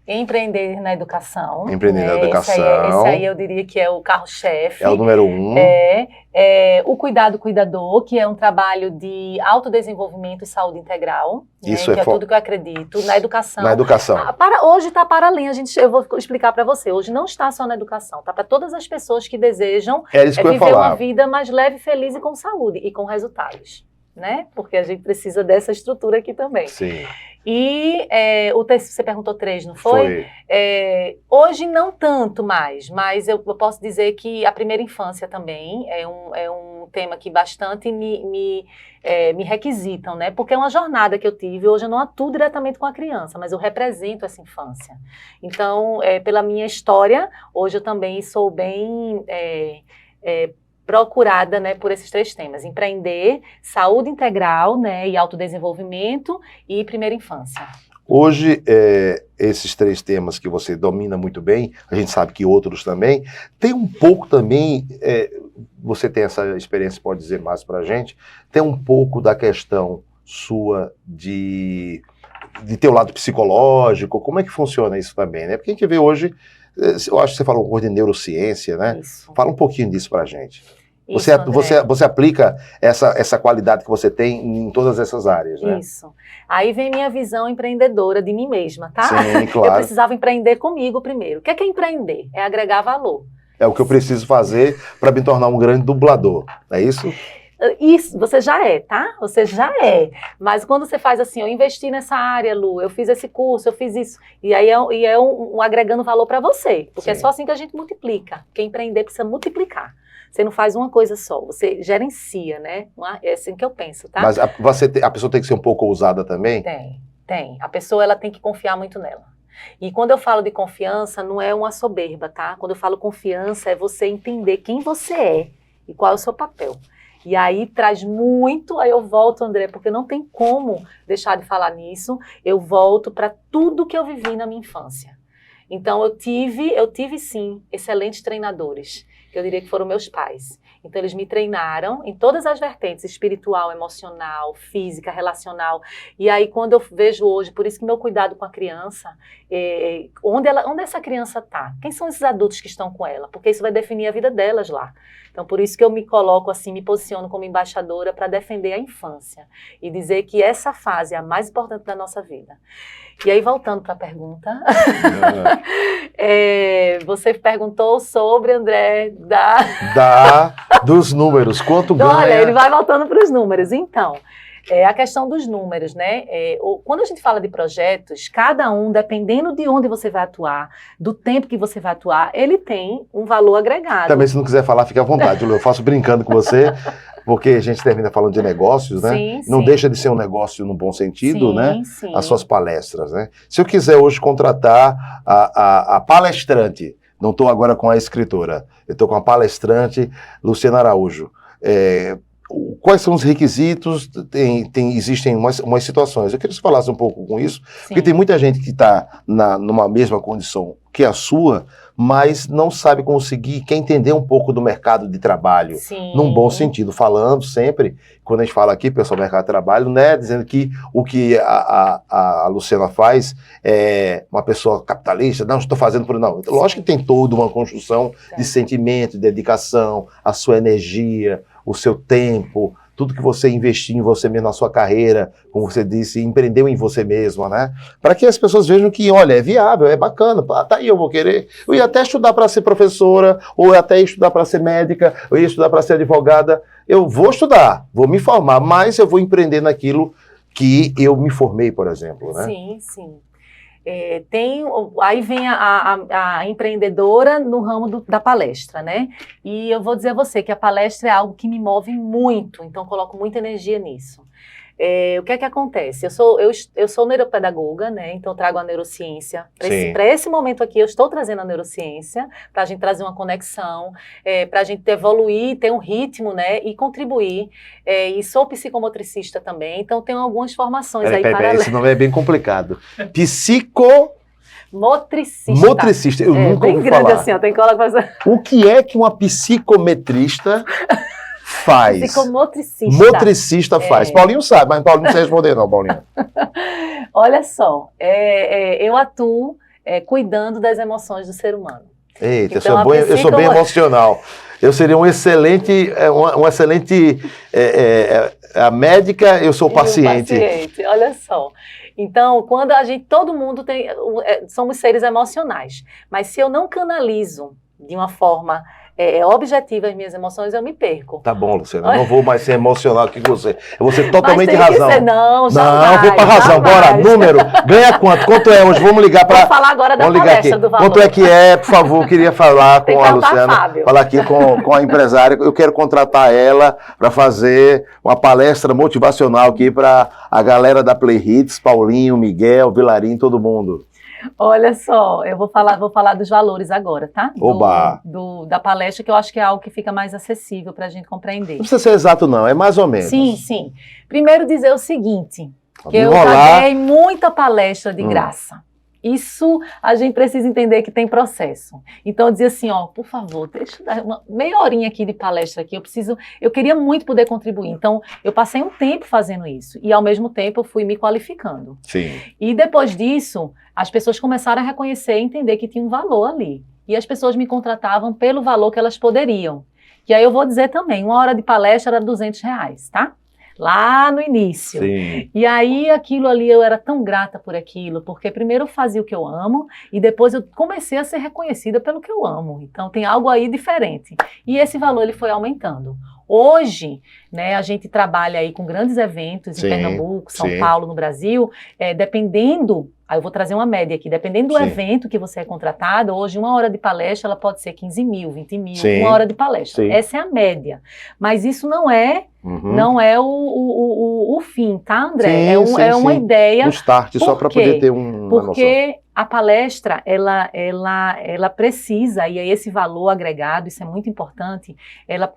Speaker 2: Empreender na educação.
Speaker 1: Empreender na educação.
Speaker 2: Esse aí eu diria que é o carro-chefe.
Speaker 1: É o número 1.
Speaker 2: O Cuidado Cuidador, que é um trabalho de autodesenvolvimento e saúde integral.
Speaker 1: Isso
Speaker 2: que é tudo que eu acredito. Na educação.
Speaker 1: Na educação.
Speaker 2: Hoje está para além. Eu vou explicar para você. Hoje não está só na educação. Está para todas as pessoas que desejam viver uma vida mais leve, feliz e com saúde. E com resultados. Né? Porque a gente precisa dessa estrutura aqui também.
Speaker 1: Sim.
Speaker 2: E você perguntou 3, não foi? Hoje não tanto mais, mas eu posso dizer que a primeira infância também é um tema que bastante me requisitam, né? Porque é uma jornada que eu tive. Hoje eu não atuo diretamente com a criança, mas eu represento essa infância. Então, pela minha história, hoje eu também sou bem... procurada, né, por esses 3 temas: empreender, saúde integral, né, e autodesenvolvimento e primeira infância.
Speaker 1: Hoje, esses 3 temas que você domina muito bem, a gente sabe que outros também, tem um pouco também, você tem essa experiência, pode dizer mais para a gente, tem um pouco da questão sua de ter o lado psicológico? Como é que funciona isso também, né? Porque a gente vê hoje, eu acho que você falou um pouco de neurociência, né?
Speaker 2: Isso.
Speaker 1: Fala um pouquinho disso pra gente.
Speaker 2: Isso,
Speaker 1: Você aplica essa qualidade que você tem em todas essas áreas, né?
Speaker 2: Isso. Aí vem minha visão empreendedora de mim mesma, tá?
Speaker 1: Sim, claro.
Speaker 2: Eu precisava empreender comigo primeiro. O que é empreender? É agregar valor.
Speaker 1: É o que eu preciso fazer para me tornar um grande dublador, não é isso?
Speaker 2: Isso, você já é, tá? Você já é. Mas quando você faz assim, eu investi nessa área, Lu, eu fiz esse curso, eu fiz isso. E aí é um agregando valor para você. Porque Sim. É só assim que a gente multiplica. Porque empreender precisa multiplicar. Você não faz uma coisa só, você gerencia, né? É assim que eu penso, tá?
Speaker 1: Mas a pessoa tem que ser um pouco ousada também?
Speaker 2: Tem. A pessoa, ela tem que confiar muito nela. E quando eu falo de confiança, não é uma soberba, tá? Quando eu falo confiança, é você entender quem você é e qual é o seu papel. E aí traz muito, aí eu volto, André, porque não tem como deixar de falar nisso, eu volto para tudo que eu vivi na minha infância. Então eu tive sim, excelentes treinadores, que eu diria que foram meus pais. Então eles me treinaram em todas as vertentes, espiritual, emocional, física, relacional. E aí quando eu vejo hoje, por isso que meu cuidado com a criança, onde essa criança está? Quem são esses adultos que estão com ela? Porque isso vai definir a vida delas lá. Então por isso que eu me coloco assim, me posiciono como embaixadora para defender a infância e dizer que essa fase é a mais importante da nossa vida. E aí, voltando para a pergunta, você perguntou sobre, André,
Speaker 1: dos números, quanto ganha?
Speaker 2: Olha, ele vai voltando para os números. Então, a questão dos números, né? Quando a gente fala de projetos, cada um, dependendo de onde você vai atuar, do tempo que você vai atuar, ele tem um valor agregado.
Speaker 1: Também, se não quiser falar, fique à vontade, Lu. Eu faço brincando com você, porque a gente termina falando de negócios, né?
Speaker 2: Sim,
Speaker 1: não
Speaker 2: sim.
Speaker 1: deixa de ser um negócio no bom sentido,
Speaker 2: sim,
Speaker 1: né?
Speaker 2: Sim.
Speaker 1: As suas palestras, né? Se eu quiser hoje contratar a palestrante, não estou agora com a escritora, eu estou com a palestrante Luciana Araújo. Quais são os requisitos? Existem umas situações. Eu queria que você falasse um pouco com isso,
Speaker 2: Sim.
Speaker 1: porque tem muita gente que está numa mesma condição que a sua, mas não sabe conseguir, quer entender um pouco do mercado de trabalho,
Speaker 2: Sim.
Speaker 1: num bom sentido, falando sempre, quando a gente fala aqui, pessoal, mercado de trabalho, né, dizendo que o que a Luciana faz é uma pessoa capitalista, não, estou fazendo por... Não, lógico que tem toda uma construção de sentimento, de dedicação, a sua energia, o seu tempo, tudo que você investiu em você mesmo na sua carreira, como você disse, empreendeu em você mesma, né? Para que as pessoas vejam que, olha, é viável, é bacana, tá aí, eu vou querer. Eu ia até estudar para ser professora, ou até estudar para ser médica, ou ia estudar para ser advogada. Eu vou estudar, vou me formar, mas eu vou empreender naquilo que eu me formei, por exemplo, né?
Speaker 2: Sim, sim. Aí vem a empreendedora no ramo da palestra, né? E eu vou dizer a você que a palestra é algo que me move muito, então coloco muita energia nisso. O que é que acontece? Eu sou neuropedagoga, né? Então eu trago a neurociência. Para esse momento aqui, eu estou trazendo a neurociência, para a gente trazer uma conexão, para a gente evoluir, ter um ritmo, né? E contribuir. E sou psicomotricista também, então tenho algumas formações aí paralelas.
Speaker 1: Esse nome é bem complicado.
Speaker 2: Motricista.
Speaker 1: Eu nunca ouvi falar.
Speaker 2: Bem grande assim, eu tenho que colocar...
Speaker 1: O que é que uma psicometrista faz?
Speaker 2: Psicomotricista.
Speaker 1: Motricista faz. Paulinho sabe, mas Paulinho não precisa responder não, Paulinho.
Speaker 2: Olha só, eu atuo cuidando das emoções do ser humano.
Speaker 1: Eita, então, eu sou bem emocional. Eu seria um excelente a médica, eu sou o paciente.
Speaker 2: Olha só. Então, quando todo mundo somos seres emocionais, mas se eu não canalizo de uma forma objetiva as minhas emoções, eu me perco.
Speaker 1: Tá bom, Luciana, eu não vou mais ser emocional aqui com você. Eu vou ser totalmente razão.
Speaker 2: Não,
Speaker 1: vou pra razão. Bora, número, ganha quanto? Quanto é hoje? Vamos ligar para...
Speaker 2: Vou falar agora da palestra do valor.
Speaker 1: Quanto é que é, por favor? Eu queria falar com a Luciana, falar aqui com a empresária. Eu quero contratar ela para fazer uma palestra motivacional aqui para a galera da Play Hits, Paulinho, Miguel, Vilarinho, todo mundo.
Speaker 2: Olha só, eu vou falar dos valores agora, tá?
Speaker 1: Oba!
Speaker 2: Da palestra, que eu acho que é algo que fica mais acessível para a gente compreender.
Speaker 1: Não precisa ser exato não, é mais ou menos.
Speaker 2: Sim. Primeiro dizer o seguinte, que eu já dei muita palestra de graça. isso a gente precisa entender que tem processo. Então eu dizia assim, ó, por favor, deixa eu dar uma meia horinha aqui de palestra aqui, eu queria muito poder contribuir. Então eu passei um tempo fazendo isso e ao mesmo tempo eu fui me qualificando.
Speaker 1: Sim.
Speaker 2: E depois disso, as pessoas começaram a reconhecer e entender que tinha um valor ali. E as pessoas me contratavam pelo valor que elas poderiam. E aí eu vou dizer também, 1 hora de palestra era R$200, tá? Lá no início.
Speaker 1: Sim.
Speaker 2: E aí aquilo ali, eu era tão grata por aquilo, porque primeiro eu fazia o que eu amo e depois eu comecei a ser reconhecida pelo que eu amo. Então tem algo aí diferente. E esse valor ele foi aumentando. Hoje, né, a gente trabalha aí com grandes eventos em Pernambuco, São Paulo, no Brasil, dependendo, aí eu vou trazer uma média aqui, dependendo do evento que você é contratado, hoje 1 hora de palestra ela pode ser 15 mil, 20 mil, 1 hora de palestra. Essa é a média. Mas isso não é o fim, tá, André? É uma ideia.
Speaker 1: Um start só para poder ter uma noção.
Speaker 2: Porque a palestra, ela precisa, e aí esse valor agregado, isso é muito importante,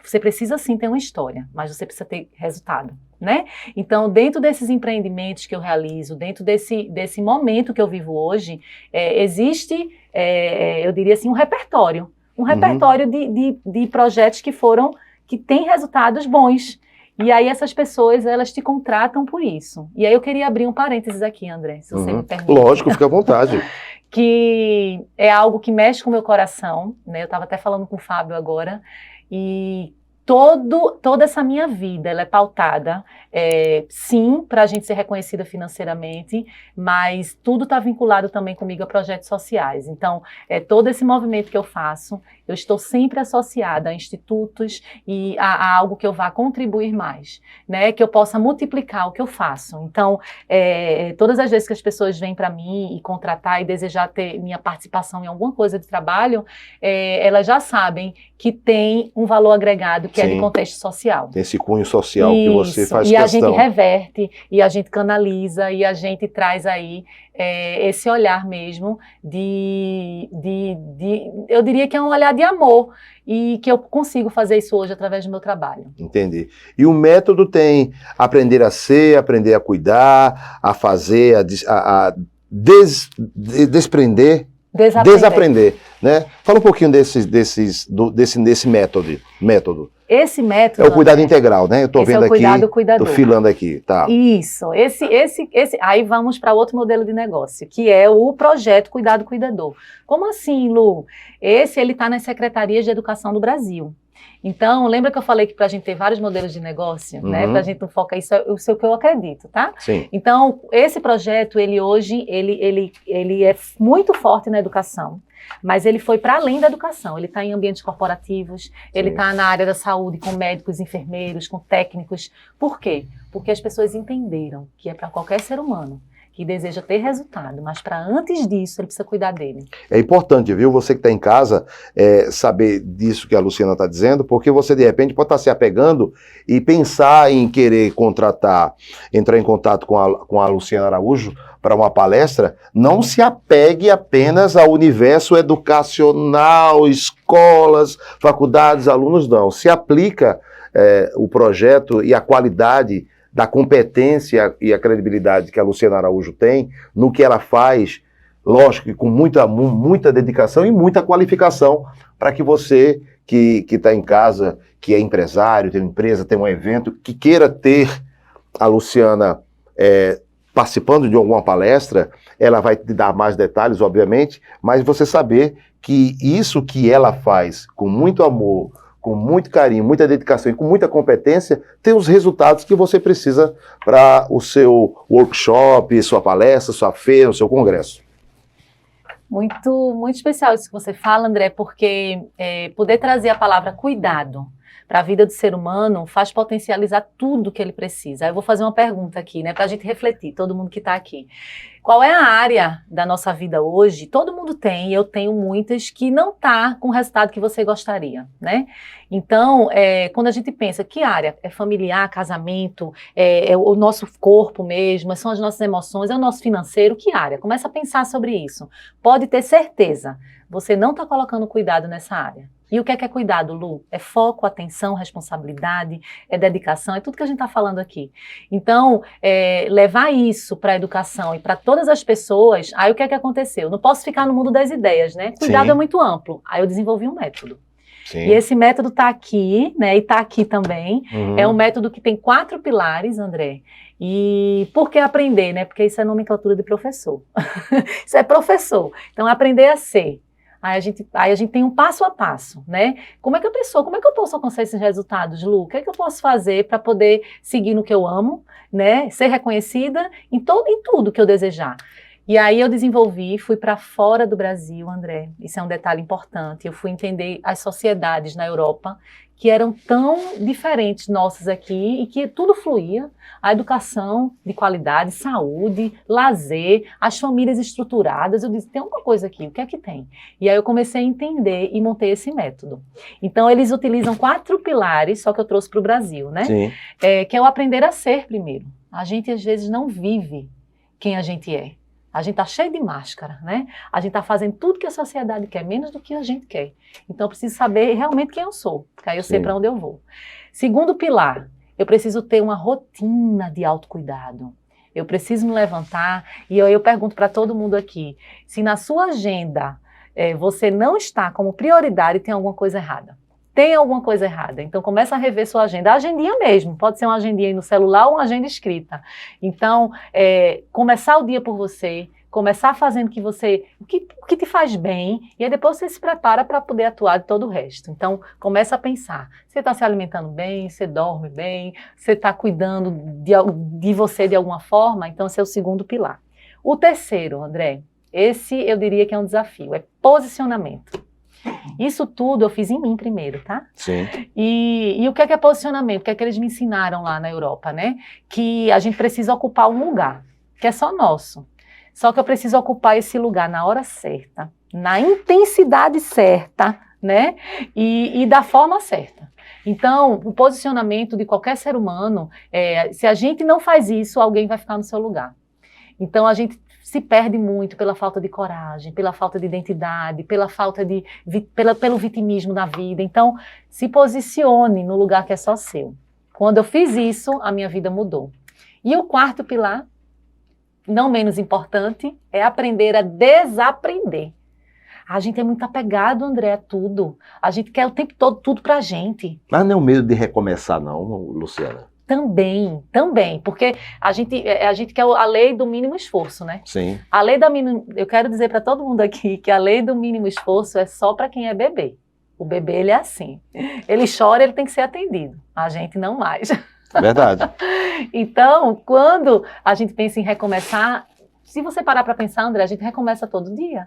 Speaker 2: você precisa sim ter uma história, mas você precisa ter resultado, né? Então, dentro desses empreendimentos que eu realizo, dentro desse momento que eu vivo hoje, existe, eu diria assim, um repertório de projetos que têm resultados bons. E aí essas pessoas, elas te contratam por isso. E aí eu queria abrir um parênteses aqui, André, se você me permite.
Speaker 1: Lógico, fica à vontade.
Speaker 2: Que é algo que mexe com o meu coração, né? Eu estava até falando com o Fábio agora, e toda essa minha vida, ela é pautada, sim, para a gente ser reconhecida financeiramente, mas tudo está vinculado também comigo a projetos sociais. Então, todo esse movimento que eu faço, eu estou sempre associada a institutos e a algo que eu vá contribuir mais, né? Que eu possa multiplicar o que eu faço. Então, todas as vezes que as pessoas vêm para mim e contratar e desejar ter minha participação em alguma coisa de trabalho, elas já sabem que tem um valor agregado que é de contexto social.
Speaker 1: Tem esse cunho social que você faz
Speaker 2: questão.
Speaker 1: E
Speaker 2: a gente reverte, e a gente canaliza, e a gente traz aí esse olhar mesmo eu diria que é um olhar de amor, e que eu consigo fazer isso hoje através do meu trabalho.
Speaker 1: Entendi. E o método tem aprender a ser, aprender a cuidar, a fazer, a desprender, desaprender, né? Fala um pouquinho desse método.
Speaker 2: Esse método...
Speaker 1: É o cuidado integral, né? Eu estou vendo aqui,
Speaker 2: estou
Speaker 1: filando aqui, tá?
Speaker 2: Isso, aí vamos para outro modelo de negócio, que é o projeto Cuidado Cuidador. Como assim, Lu? Ele está nas secretarias de educação do Brasil. Então, lembra que eu falei que para a gente ter vários modelos de negócio, né? Para a gente não focar isso é o que eu acredito, tá?
Speaker 1: Sim.
Speaker 2: Então, esse projeto, hoje é muito forte na educação, mas ele foi para além da educação. Ele está em ambientes corporativos, ele está na área da saúde, com médicos, enfermeiros, com técnicos. Por quê? Porque as pessoas entenderam que é para qualquer ser humano que deseja ter resultado, mas para antes disso ele precisa cuidar dele. É
Speaker 1: importante, viu, você que está em casa, saber disso que a Luciana está dizendo, porque você de repente pode estar se apegando e pensar em querer entrar em contato com a Luciana Araújo para uma palestra. Não se apegue apenas ao universo educacional, escolas, faculdades, alunos, não. Se aplica o projeto e a qualidade da competência e a credibilidade que a Luciana Araújo tem no que ela faz, lógico que com muita dedicação e muita qualificação, para que você que está em casa, que é empresário, tem uma empresa, tem um evento, que queira ter a Luciana participando de alguma palestra, ela vai te dar mais detalhes, obviamente, mas você saber que isso que ela faz com muito amor, com muito carinho, muita dedicação e com muita competência, tem os resultados que você precisa para o seu workshop, sua palestra, sua feira, o seu congresso.
Speaker 2: Muito, muito especial isso que você fala, André, porque poder trazer a palavra cuidado para a vida do ser humano faz potencializar tudo que ele precisa. Aí eu vou fazer uma pergunta aqui, né, para a gente refletir, todo mundo que está aqui. Qual é a área da nossa vida hoje? Todo mundo tem, eu tenho muitas, que não está com o resultado que você gostaria, né? Então, quando a gente pensa, que área? É familiar, casamento, é o nosso corpo mesmo, são as nossas emoções, é o nosso financeiro, que área? Começa a pensar sobre isso. Pode ter certeza, você não está colocando cuidado nessa área. E o que é cuidado, Lu? É foco, atenção, responsabilidade, é dedicação, é tudo que a gente está falando aqui. Então, levar isso para a educação e para todas as pessoas, aí o que aconteceu? Eu não posso ficar no mundo das ideias, né? Cuidado
Speaker 1: Sim.
Speaker 2: É muito amplo. Aí eu desenvolvi um método.
Speaker 1: Sim.
Speaker 2: E esse método está aqui, né? E está aqui também. É um método que tem 4 pilares, André. E por que aprender, né? Porque isso é nomenclatura de professor. Isso é professor. Então, aprender a ser. Aí a gente tem um passo a passo, né? Como é que eu posso alcançar esses resultados, Lu? O que é que eu posso fazer para poder seguir no que eu amo, né? Ser reconhecida em tudo que eu desejar. E aí eu desenvolvi, fui para fora do Brasil, André. Isso é um detalhe importante. Eu fui entender as sociedades na Europa, que eram tão diferentes nossas aqui e que tudo fluía. A educação de qualidade, saúde, lazer, as famílias estruturadas. Eu disse, tem alguma coisa aqui, o que é que tem? E aí eu comecei a entender e montei esse método. Então eles utilizam 4 pilares, só que eu trouxe para o Brasil, né?
Speaker 1: Sim.
Speaker 2: Que é o aprender a ser primeiro. A gente às vezes não vive quem a gente é. A gente está cheio de máscara, né? A gente está fazendo tudo que a sociedade quer, menos do que a gente quer. Então eu preciso saber realmente quem eu sou, porque aí eu sei para onde eu vou. Segundo pilar, eu preciso ter uma rotina de autocuidado. Eu preciso me levantar e eu pergunto para todo mundo aqui, se na sua agenda você não está como prioridade, tem alguma coisa errada. Tem alguma coisa errada. Então, começa a rever sua agenda. A agendinha mesmo. Pode ser uma agendinha aí no celular ou uma agenda escrita. Então, começar o dia por você, começar fazendo o que te faz bem, e aí depois você se prepara para poder atuar de todo o resto. Então, começa a pensar. Você está se alimentando bem? Você dorme bem? Você está cuidando de você de alguma forma? Então, esse é o segundo pilar. O terceiro, André, esse eu diria que é um desafio, é posicionamento. Isso tudo eu fiz em mim primeiro, tá?
Speaker 1: Sim.
Speaker 2: E o que é posicionamento? O que é que eles me ensinaram lá na Europa, né? Que a gente precisa ocupar um lugar, que é só nosso. Só que eu preciso ocupar esse lugar na hora certa, na intensidade certa, né? E da forma certa. Então, o posicionamento de qualquer ser humano, se a gente não faz isso, alguém vai ficar no seu lugar. Então, a gente se perde muito pela falta de coragem, pela falta de identidade, pela falta pelo vitimismo da vida. Então, se posicione no lugar que é só seu. Quando eu fiz isso, a minha vida mudou. E o quarto pilar, não menos importante, é aprender a desaprender. A gente é muito apegado, André, a tudo. A gente quer o tempo todo tudo pra gente.
Speaker 1: Mas não é o medo de recomeçar, não, Luciana?
Speaker 2: Também, porque a gente quer a lei do mínimo esforço, né?
Speaker 1: Sim.
Speaker 2: Eu quero dizer para todo mundo aqui que a lei do mínimo esforço é só para quem é bebê. O bebê, ele é assim. Ele chora, ele tem que ser atendido. A gente não mais.
Speaker 1: Verdade.
Speaker 2: Então, quando a gente pensa em recomeçar, se você parar para pensar, André, a gente recomeça todo dia.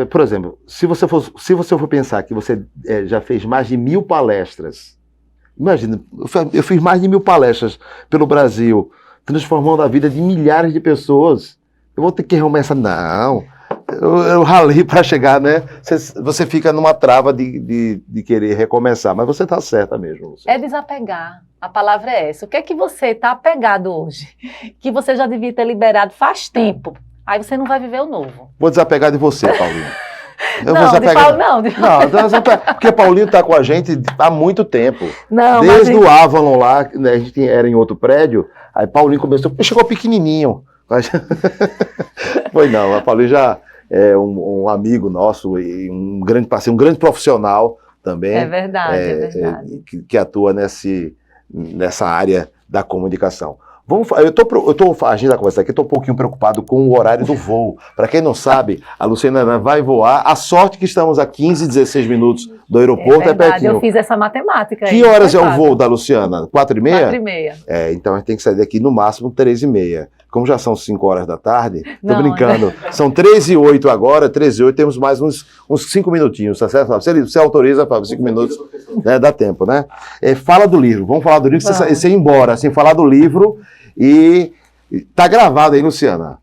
Speaker 1: Por exemplo, se você for pensar que você já fez mais de 1000 palestras, imagina, eu fiz mais de 1000 palestras pelo Brasil, transformando a vida de milhares de pessoas. Eu vou ter que recomeçar? Não. Eu ralei para chegar, né? Você fica numa trava de querer recomeçar, mas você está certa mesmo. Luciana.
Speaker 2: É desapegar. A palavra é essa. O que é que você está apegado hoje? Que você já devia ter liberado faz tempo. Aí você não vai viver o novo.
Speaker 1: Vou desapegar de você, Paulinho. Porque Paulinho está com a gente há muito tempo. Desde o Avalon lá, né, a gente era em outro prédio, aí Paulinho chegou pequenininho. Foi não, a Paulinho já é um amigo nosso e um grande parceiro, um grande profissional também.
Speaker 2: É verdade,
Speaker 1: que atua nessa área da comunicação. A gente vai conversar aqui, eu estou um pouquinho preocupado com o horário do voo. Para quem não sabe, a Luciana vai voar. A sorte que estamos a 15, 16 minutos do aeroporto, é pertinho.
Speaker 2: Eu fiz essa matemática aí.
Speaker 1: Que horas é o voo da Luciana? 4h30?
Speaker 2: 4h30.
Speaker 1: Então a gente tem que sair daqui no máximo 3h30. Como já são 5 horas da tarde, tô brincando. São 13h08 agora, 13h08, temos mais uns 5 minutinhos, tá certo? Você autoriza, Fábio, 5 minutos, né? Dá tempo, né? Fala do livro, vamos falar do livro, você ir embora, assim, falar do livro e tá gravado aí, Luciana.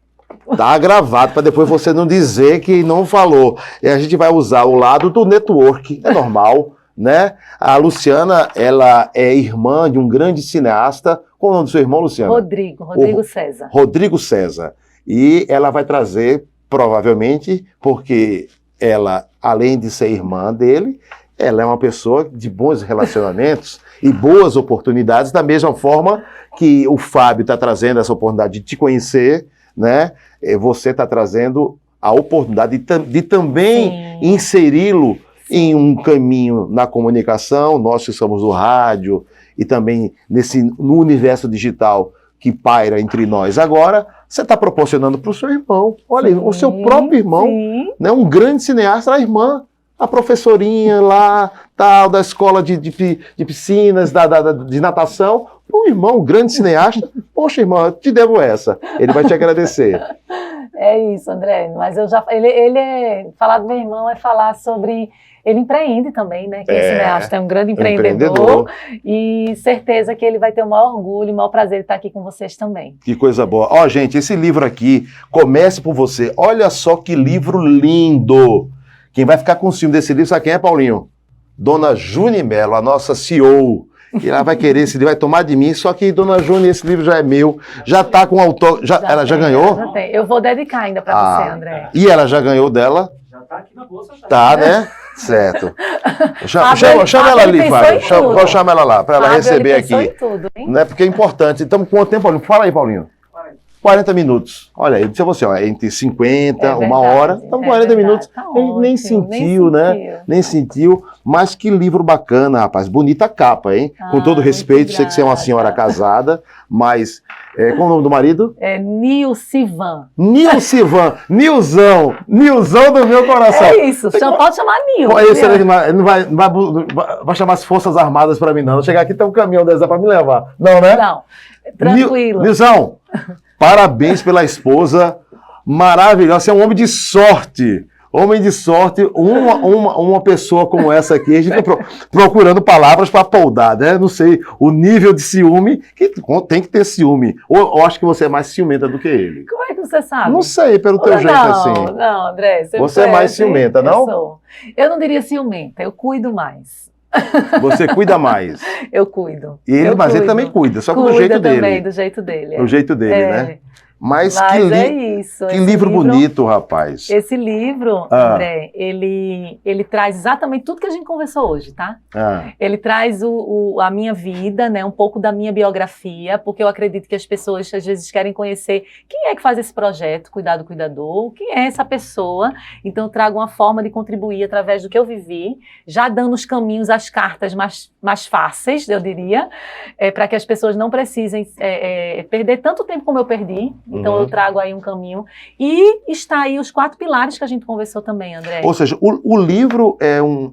Speaker 1: Tá gravado, para depois você não dizer que não falou. E a gente vai usar o lado do network, é normal, né? A Luciana, ela é irmã de um grande cineasta. Qual é o nome do seu irmão, Luciana?
Speaker 2: Rodrigo César.
Speaker 1: Rodrigo César. E ela vai trazer, provavelmente, porque ela, além de ser irmã dele, ela é uma pessoa de bons relacionamentos e boas oportunidades, da mesma forma que o Fábio está trazendo essa oportunidade de te conhecer, né? Você está trazendo a oportunidade de também inseri-lo em um caminho na comunicação. Nós que somos do rádio e também no universo digital que paira entre nós agora, você está proporcionando para o seu irmão. Olha aí, o seu próprio irmão, né, um grande cineasta, a irmã, a professorinha lá, tal, da escola de piscinas, de natação, um irmão, um grande cineasta. Poxa, irmão, eu te devo essa. Ele vai te agradecer.
Speaker 2: É isso, André. Mas falar do meu irmão é falar sobre... Ele empreende também, né? Que é cineasta, é um grande empreendedor. E certeza que ele vai ter o maior orgulho, o maior prazer de estar aqui com vocês também.
Speaker 1: Que coisa boa. Ó, gente, esse livro aqui, comece por você. Olha só que livro lindo. Quem vai ficar com ciúme desse livro, sabe quem é, Paulinho? Dona Juni Mello, a nossa CEO. E ela vai querer esse livro, vai tomar de mim, só que, Dona Juni, esse livro já é meu. Já tá com o autor. Ela já ganhou?
Speaker 2: Já tem. Eu vou dedicar ainda para você, André.
Speaker 1: E ela já ganhou dela?
Speaker 3: Já tá aqui na bolsa. Já.
Speaker 1: Tá, né? Certo. Chama ela ali, Fábio. Vou chamar ela lá, para ela receber aqui.
Speaker 2: Tudo, hein?
Speaker 1: Né? Porque é importante. Então, quanto tempo, Paulinho? Fala aí, Paulinho. 40 minutos. Olha, eu disse a você, ó, entre 50, uma hora, então 40 minutos.
Speaker 2: Tá
Speaker 1: Ele
Speaker 2: ótimo,
Speaker 1: nem sentiu, né? Nem sentiu. Mas que livro bacana, rapaz. Bonita capa, hein? Com todo respeito, sei que você é uma senhora casada, mas... qual é o nome do marido?
Speaker 2: É Nilcivan.
Speaker 1: Nilcivan. Nilzão do meu coração.
Speaker 2: É isso, pode chamar Nil.
Speaker 1: Não vai chamar as Forças Armadas para mim, não. Eu chegar aqui, tem um caminhão dessa para me levar. Não, né?
Speaker 2: Não, tranquilo.
Speaker 1: Nilzão, parabéns pela esposa maravilhosa. Você é um homem de sorte. Homem de sorte, uma pessoa como essa aqui, a gente está procurando palavras para apoldar, né? Não sei, o nível de ciúme, que tem que ter ciúme. Ou eu acho que você é mais ciumenta do que ele.
Speaker 2: Como é que você sabe?
Speaker 1: Não sei, pelo teu jeito assim.
Speaker 2: Não, André.
Speaker 1: Você é mais ciumenta, não?
Speaker 2: Eu não diria ciumenta, eu cuido mais.
Speaker 1: Você cuida mais.
Speaker 2: Eu cuido.
Speaker 1: Mas ele também cuida, só que do jeito dele.
Speaker 2: Também, do jeito dele.
Speaker 1: Do jeito dele, né? Mas que
Speaker 2: esse
Speaker 1: livro bonito, rapaz.
Speaker 2: Esse livro, André, ele traz exatamente tudo que a gente conversou hoje, tá? Ele traz a minha vida, né, um pouco da minha biografia, porque eu acredito que as pessoas às vezes querem conhecer quem é que faz esse projeto, Cuidado Cuidador, quem é essa pessoa. Então eu trago uma forma de contribuir através do que eu vivi, já dando os caminhos, as cartas mais fáceis, eu diria, para que as pessoas não precisem perder tanto tempo como eu perdi. Então eu trago aí um caminho. E está aí os 4 pilares que a gente conversou também, André.
Speaker 1: Ou seja, o livro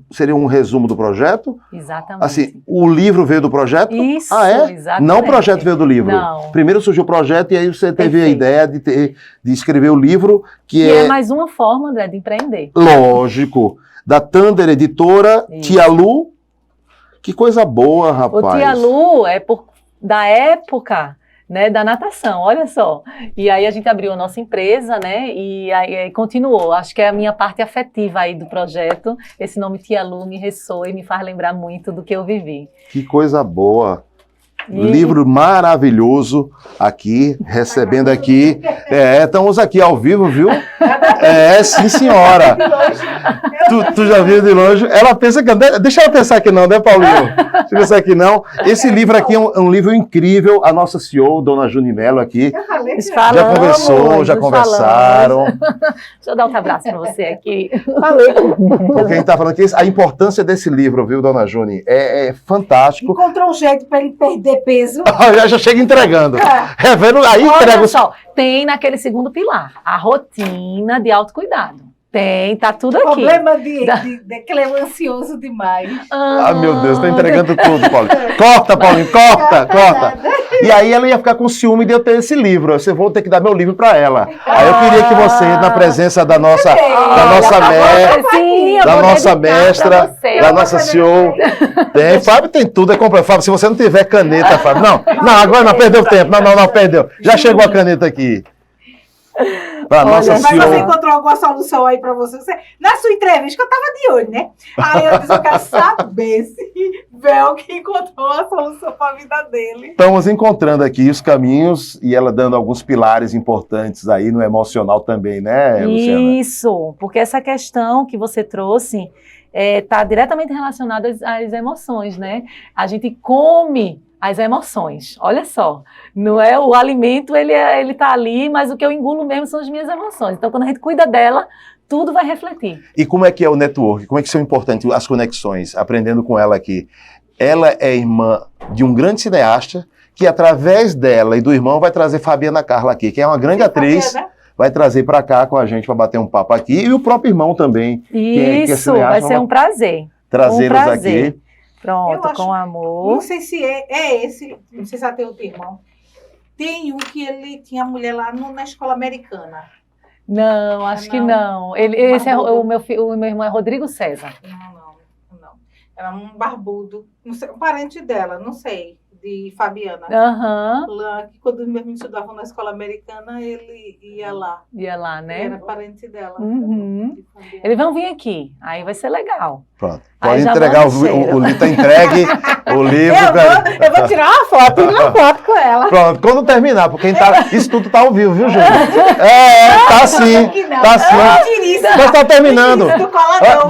Speaker 1: seria um resumo do projeto?
Speaker 2: Exatamente.
Speaker 1: Assim, o livro veio do projeto?
Speaker 2: Isso,
Speaker 1: exatamente. Não o projeto veio do livro?
Speaker 2: Não.
Speaker 1: Primeiro surgiu o projeto e aí você teve a ideia de escrever o livro, que é
Speaker 2: mais uma forma, André, de empreender.
Speaker 1: Lógico. Da Thunder Editora, Tia Lu. Que coisa boa, rapaz.
Speaker 2: O Tia Lu da época... né, da natação, olha só. E aí a gente abriu a nossa empresa, né, e aí continuou. Acho que é a minha parte afetiva aí do projeto. Esse nome Tia Lu me ressoa e me faz lembrar muito do que eu vivi.
Speaker 1: Que coisa boa. Livro maravilhoso aqui, recebendo aqui. Estamos aqui ao vivo, viu? Sim, senhora. Tu já viu de longe? Ela pensa que... Deixa ela pensar que não, né, Paulinho? Deixa eu pensar que não. Esse livro aqui é um livro incrível. A nossa CEO, Dona Juni Mello, aqui, já conversou, já conversaram.
Speaker 2: Deixa eu dar um abraço para você aqui.
Speaker 1: Falei. Porque a gente está falando aqui, a importância desse livro, viu, Dona Juni? É fantástico.
Speaker 4: Encontrou um jeito para ele perder peso.
Speaker 1: Já chega entregando. Revendo, aí entrega.
Speaker 2: Olha só, tem naquele segundo pilar, a rotina de autocuidado. Tá tudo aqui.
Speaker 4: Problema de que ele é ansioso demais.
Speaker 1: Meu Deus, tá entregando tudo, Paulinho. Corta, Paulinho, corta. E aí ela ia ficar com ciúme de eu ter esse livro. Eu vou ter que dar meu livro para ela. Aí eu queria que você, na presença da nossa mestra, da nossa CEO, Fábio tem tudo, é completo. Fábio, se você não tiver caneta, Fábio, não, agora não, perdeu tempo, não, perdeu. Já chegou a caneta aqui. Para nossa
Speaker 4: Mas
Speaker 1: senhora.
Speaker 4: você encontrou alguma solução aí para você? Na sua entrevista, que eu estava de olho, né? Aí eu disse, eu quero saber se Velk encontrou uma solução para a vida dele.
Speaker 1: Estamos encontrando aqui os caminhos e ela dando alguns pilares importantes aí no emocional também, né, Luciana?
Speaker 2: Isso, porque essa questão que você trouxe está diretamente relacionada às emoções, né? A gente come as emoções, olha só, não é o alimento, ele tá ali, mas o que eu engulo mesmo são as minhas emoções. Então, quando a gente cuida dela, tudo vai refletir.
Speaker 1: E como é que é o network? Como é que são importantes as conexões? Aprendendo com ela aqui. Ela é irmã de um grande cineasta que, através dela e do irmão, vai trazer Fabiana Carla aqui, que é uma grande atriz.
Speaker 4: Fabiana.
Speaker 1: Vai trazer para cá com a gente para bater um papo aqui. E o próprio irmão também.
Speaker 2: Isso,
Speaker 1: cineasta,
Speaker 2: vai ser um prazer.
Speaker 1: Trazê-los aqui.
Speaker 2: Pronto,
Speaker 4: Eu acho-
Speaker 2: com amor.
Speaker 4: Não sei se é esse, não sei se até outro irmão. Tem um que ele tinha mulher lá na escola americana.
Speaker 2: Não, acho que
Speaker 4: Não.
Speaker 2: não. Esse é
Speaker 4: Barbudo.
Speaker 2: o meu irmão é Rodrigo César.
Speaker 4: Não. Era um barbudo, não sei, um parente dela, não sei, de Fabiana.
Speaker 2: Aham,
Speaker 4: Lá, que quando meus meninos estudavam na escola americana, ele ia lá.
Speaker 2: ia lá, né?
Speaker 4: Era parente dela.
Speaker 2: Uhum.
Speaker 4: de Fabiana.
Speaker 2: Eles vão vir aqui, aí vai ser legal.
Speaker 1: Pronto.
Speaker 2: Aí
Speaker 1: Pode
Speaker 2: já
Speaker 1: entregar
Speaker 2: manda cheiro.
Speaker 1: o livro, tá entregue. O livro.
Speaker 4: Eu vou tirar uma foto, uma foto com ela.
Speaker 1: Pronto, quando terminar, porque isso tudo tá ao vivo, viu, Júlio? Tá sim,
Speaker 4: Que não.
Speaker 1: tá sim.
Speaker 4: Mentiríssima.
Speaker 1: Mas tá terminando.
Speaker 4: Do coladão.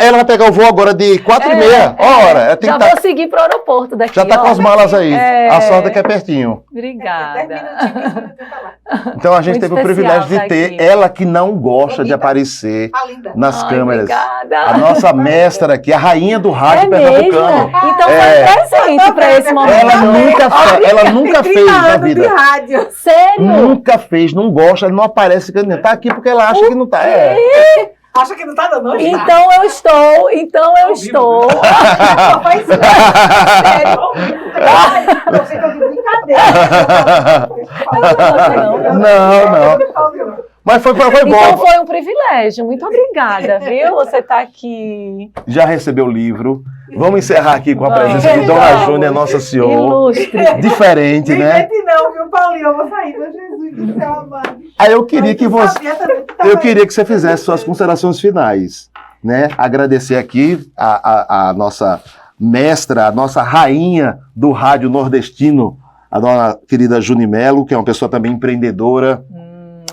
Speaker 1: Ela vai pegar o voo agora de 4h30. Ora, tem
Speaker 2: Já
Speaker 1: que tá,
Speaker 2: vou seguir pro aeroporto daqui.
Speaker 1: já tá
Speaker 2: ó.
Speaker 1: com as malas aí.
Speaker 2: É.
Speaker 1: A sorte é que é pertinho.
Speaker 4: 10
Speaker 2: Obrigada.
Speaker 4: minutinhos, 20 minutos, tá lá.
Speaker 1: Então a gente
Speaker 2: Muito
Speaker 1: teve o privilégio de
Speaker 2: especial tá
Speaker 1: ter
Speaker 2: aqui.
Speaker 1: ela que não gosta de
Speaker 4: Bonita.
Speaker 1: aparecer
Speaker 4: Ah, linda.
Speaker 1: nas
Speaker 2: Ai,
Speaker 1: câmeras.
Speaker 2: Obrigada.
Speaker 1: A nossa mestra aqui, a rainha do rádio
Speaker 2: É mesmo?
Speaker 1: pernambucano.
Speaker 2: Então
Speaker 1: É.
Speaker 2: foi presente para esse momento.
Speaker 1: Ela nunca fez na
Speaker 4: 30 anos de
Speaker 1: vida.
Speaker 4: rádio.
Speaker 2: Sério?
Speaker 1: Nunca fez, não gosta, não aparece. Tá aqui porque ela acha que não tá. É.
Speaker 4: Acha que não tá dando hoje?
Speaker 2: Então eu estou.
Speaker 4: Só faz isso. Sério. Você tá de brincadeira.
Speaker 1: Não. Mas foi
Speaker 2: Então
Speaker 1: bom.
Speaker 2: foi um privilégio. Muito obrigada, viu? Você tá aqui.
Speaker 1: Já recebeu o livro. Vamos encerrar aqui com a
Speaker 2: Vamos.
Speaker 1: presença de Dona Júnia, nossa senhora.
Speaker 2: Ilustre.
Speaker 1: Diferente, né?
Speaker 4: Gente, não, viu, Paulinho? Eu vou sair, meu Jesus do céu, amado.
Speaker 1: Aí eu queria que você.
Speaker 4: Sabia também que tava
Speaker 1: Eu queria que você fizesse suas considerações finais, né? Agradecer aqui a nossa mestra, a nossa rainha do rádio nordestino, a dona querida Juni Melo, que é uma pessoa também empreendedora,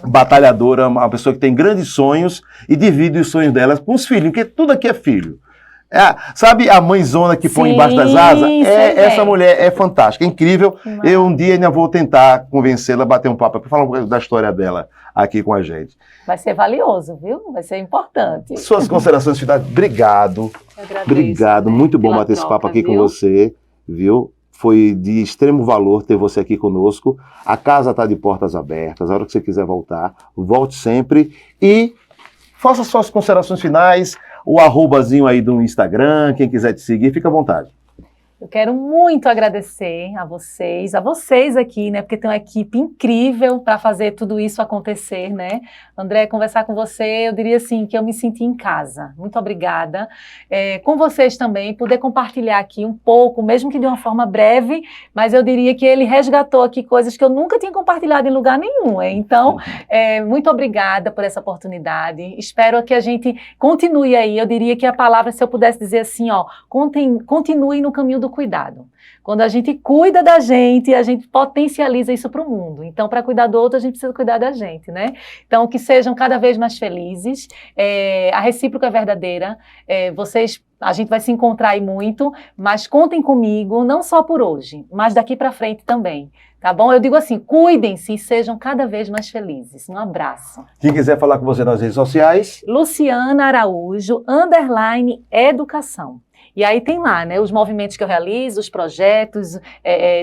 Speaker 1: batalhadora, uma pessoa que tem grandes sonhos e divide os sonhos dela com os filhos, porque tudo aqui é filho. Sabe a mãezona que põe
Speaker 2: Sim,
Speaker 1: embaixo das asas?
Speaker 2: sei
Speaker 1: Essa
Speaker 2: bem.
Speaker 1: mulher é fantástica, é incrível. Eu um dia ainda vou tentar convencê-la a bater um papo, para falar um pouco da história dela aqui com a gente.
Speaker 2: Vai ser valioso, viu? Vai ser importante.
Speaker 1: Suas considerações finais, obrigado.
Speaker 2: Eu agradeço,
Speaker 1: Obrigado,
Speaker 2: né,
Speaker 1: muito bom
Speaker 2: pela
Speaker 1: bater esse papo
Speaker 2: troca,
Speaker 1: aqui com
Speaker 2: viu?
Speaker 1: você, viu? Foi de extremo valor ter você aqui conosco. A casa está de portas abertas, a hora que você quiser voltar, volte sempre e faça suas considerações finais, o arrobazinho aí do Instagram, quem quiser te seguir, fica à vontade.
Speaker 2: Eu quero muito agradecer a vocês aqui, né? Porque tem uma equipe incrível para fazer tudo isso acontecer, né? André, conversar com você, eu diria assim, que eu me senti em casa. Muito obrigada. Com vocês também, poder compartilhar aqui um pouco, mesmo que de uma forma breve, mas eu diria que ele resgatou aqui coisas que eu nunca tinha compartilhado em lugar nenhum. Então, muito obrigada por essa oportunidade. Espero que a gente continue aí. Eu diria que a palavra, se eu pudesse dizer assim, ó, continue no caminho do cuidado. Quando a gente cuida da gente, a gente potencializa isso para o mundo. Então, para cuidar do outro, a gente precisa cuidar da gente, né? Então, que sejam cada vez mais felizes. A recíproca é verdadeira. A gente vai se encontrar aí muito, mas contem comigo, não só por hoje, mas daqui para frente também. Tá bom? Eu digo assim, cuidem-se e sejam cada vez mais felizes. Um abraço.
Speaker 1: Quem quiser falar com você nas redes sociais,
Speaker 2: Luciana Araújo, _educação. E aí tem lá, né, os movimentos que eu realizo, os projetos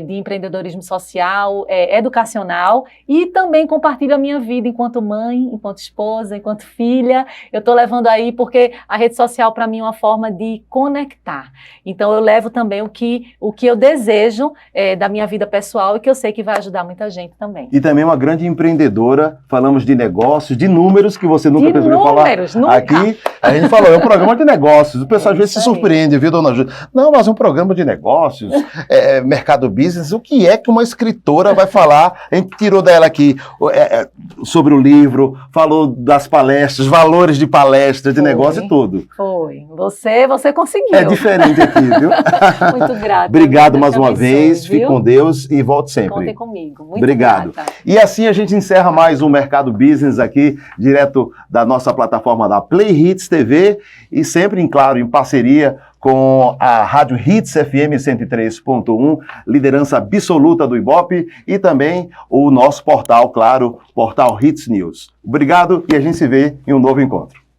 Speaker 2: de empreendedorismo social, educacional, e também compartilho a minha vida enquanto mãe, enquanto esposa, enquanto filha. Eu estou levando aí porque a rede social para mim é uma forma de conectar. Então eu levo também o que eu desejo da minha vida pessoal e que eu sei que vai ajudar muita gente também.
Speaker 1: e também uma grande empreendedora, falamos de negócios, de números que você nunca
Speaker 2: De
Speaker 1: pensou em falar.
Speaker 2: números, nunca.
Speaker 1: Aqui, a gente falou, é um programa de negócios, o pessoal às vezes se
Speaker 2: Isso aí.
Speaker 1: surpreende, viu, dona Júlia? Não, mas um programa de negócios, mercado business, o que é que uma escritora vai falar? A gente tirou dela aqui sobre o livro, falou das palestras, valores de palestra, de negócio e tudo.
Speaker 2: Foi. Você conseguiu.
Speaker 1: É diferente aqui, viu?
Speaker 2: Muito grata.
Speaker 1: Obrigado mais uma vez, fique com Deus e volte sempre.
Speaker 2: Contem comigo. Muito
Speaker 1: obrigado.
Speaker 2: grata.
Speaker 1: E assim a gente encerra mais um Mercado Business aqui, direto da nossa plataforma da Play Hits TV e sempre, claro, em parceria com a Rádio Hits FM 103.1, liderança absoluta do Ibope, e também o nosso portal, claro, Portal Hits News. Obrigado e a gente se vê em um novo encontro.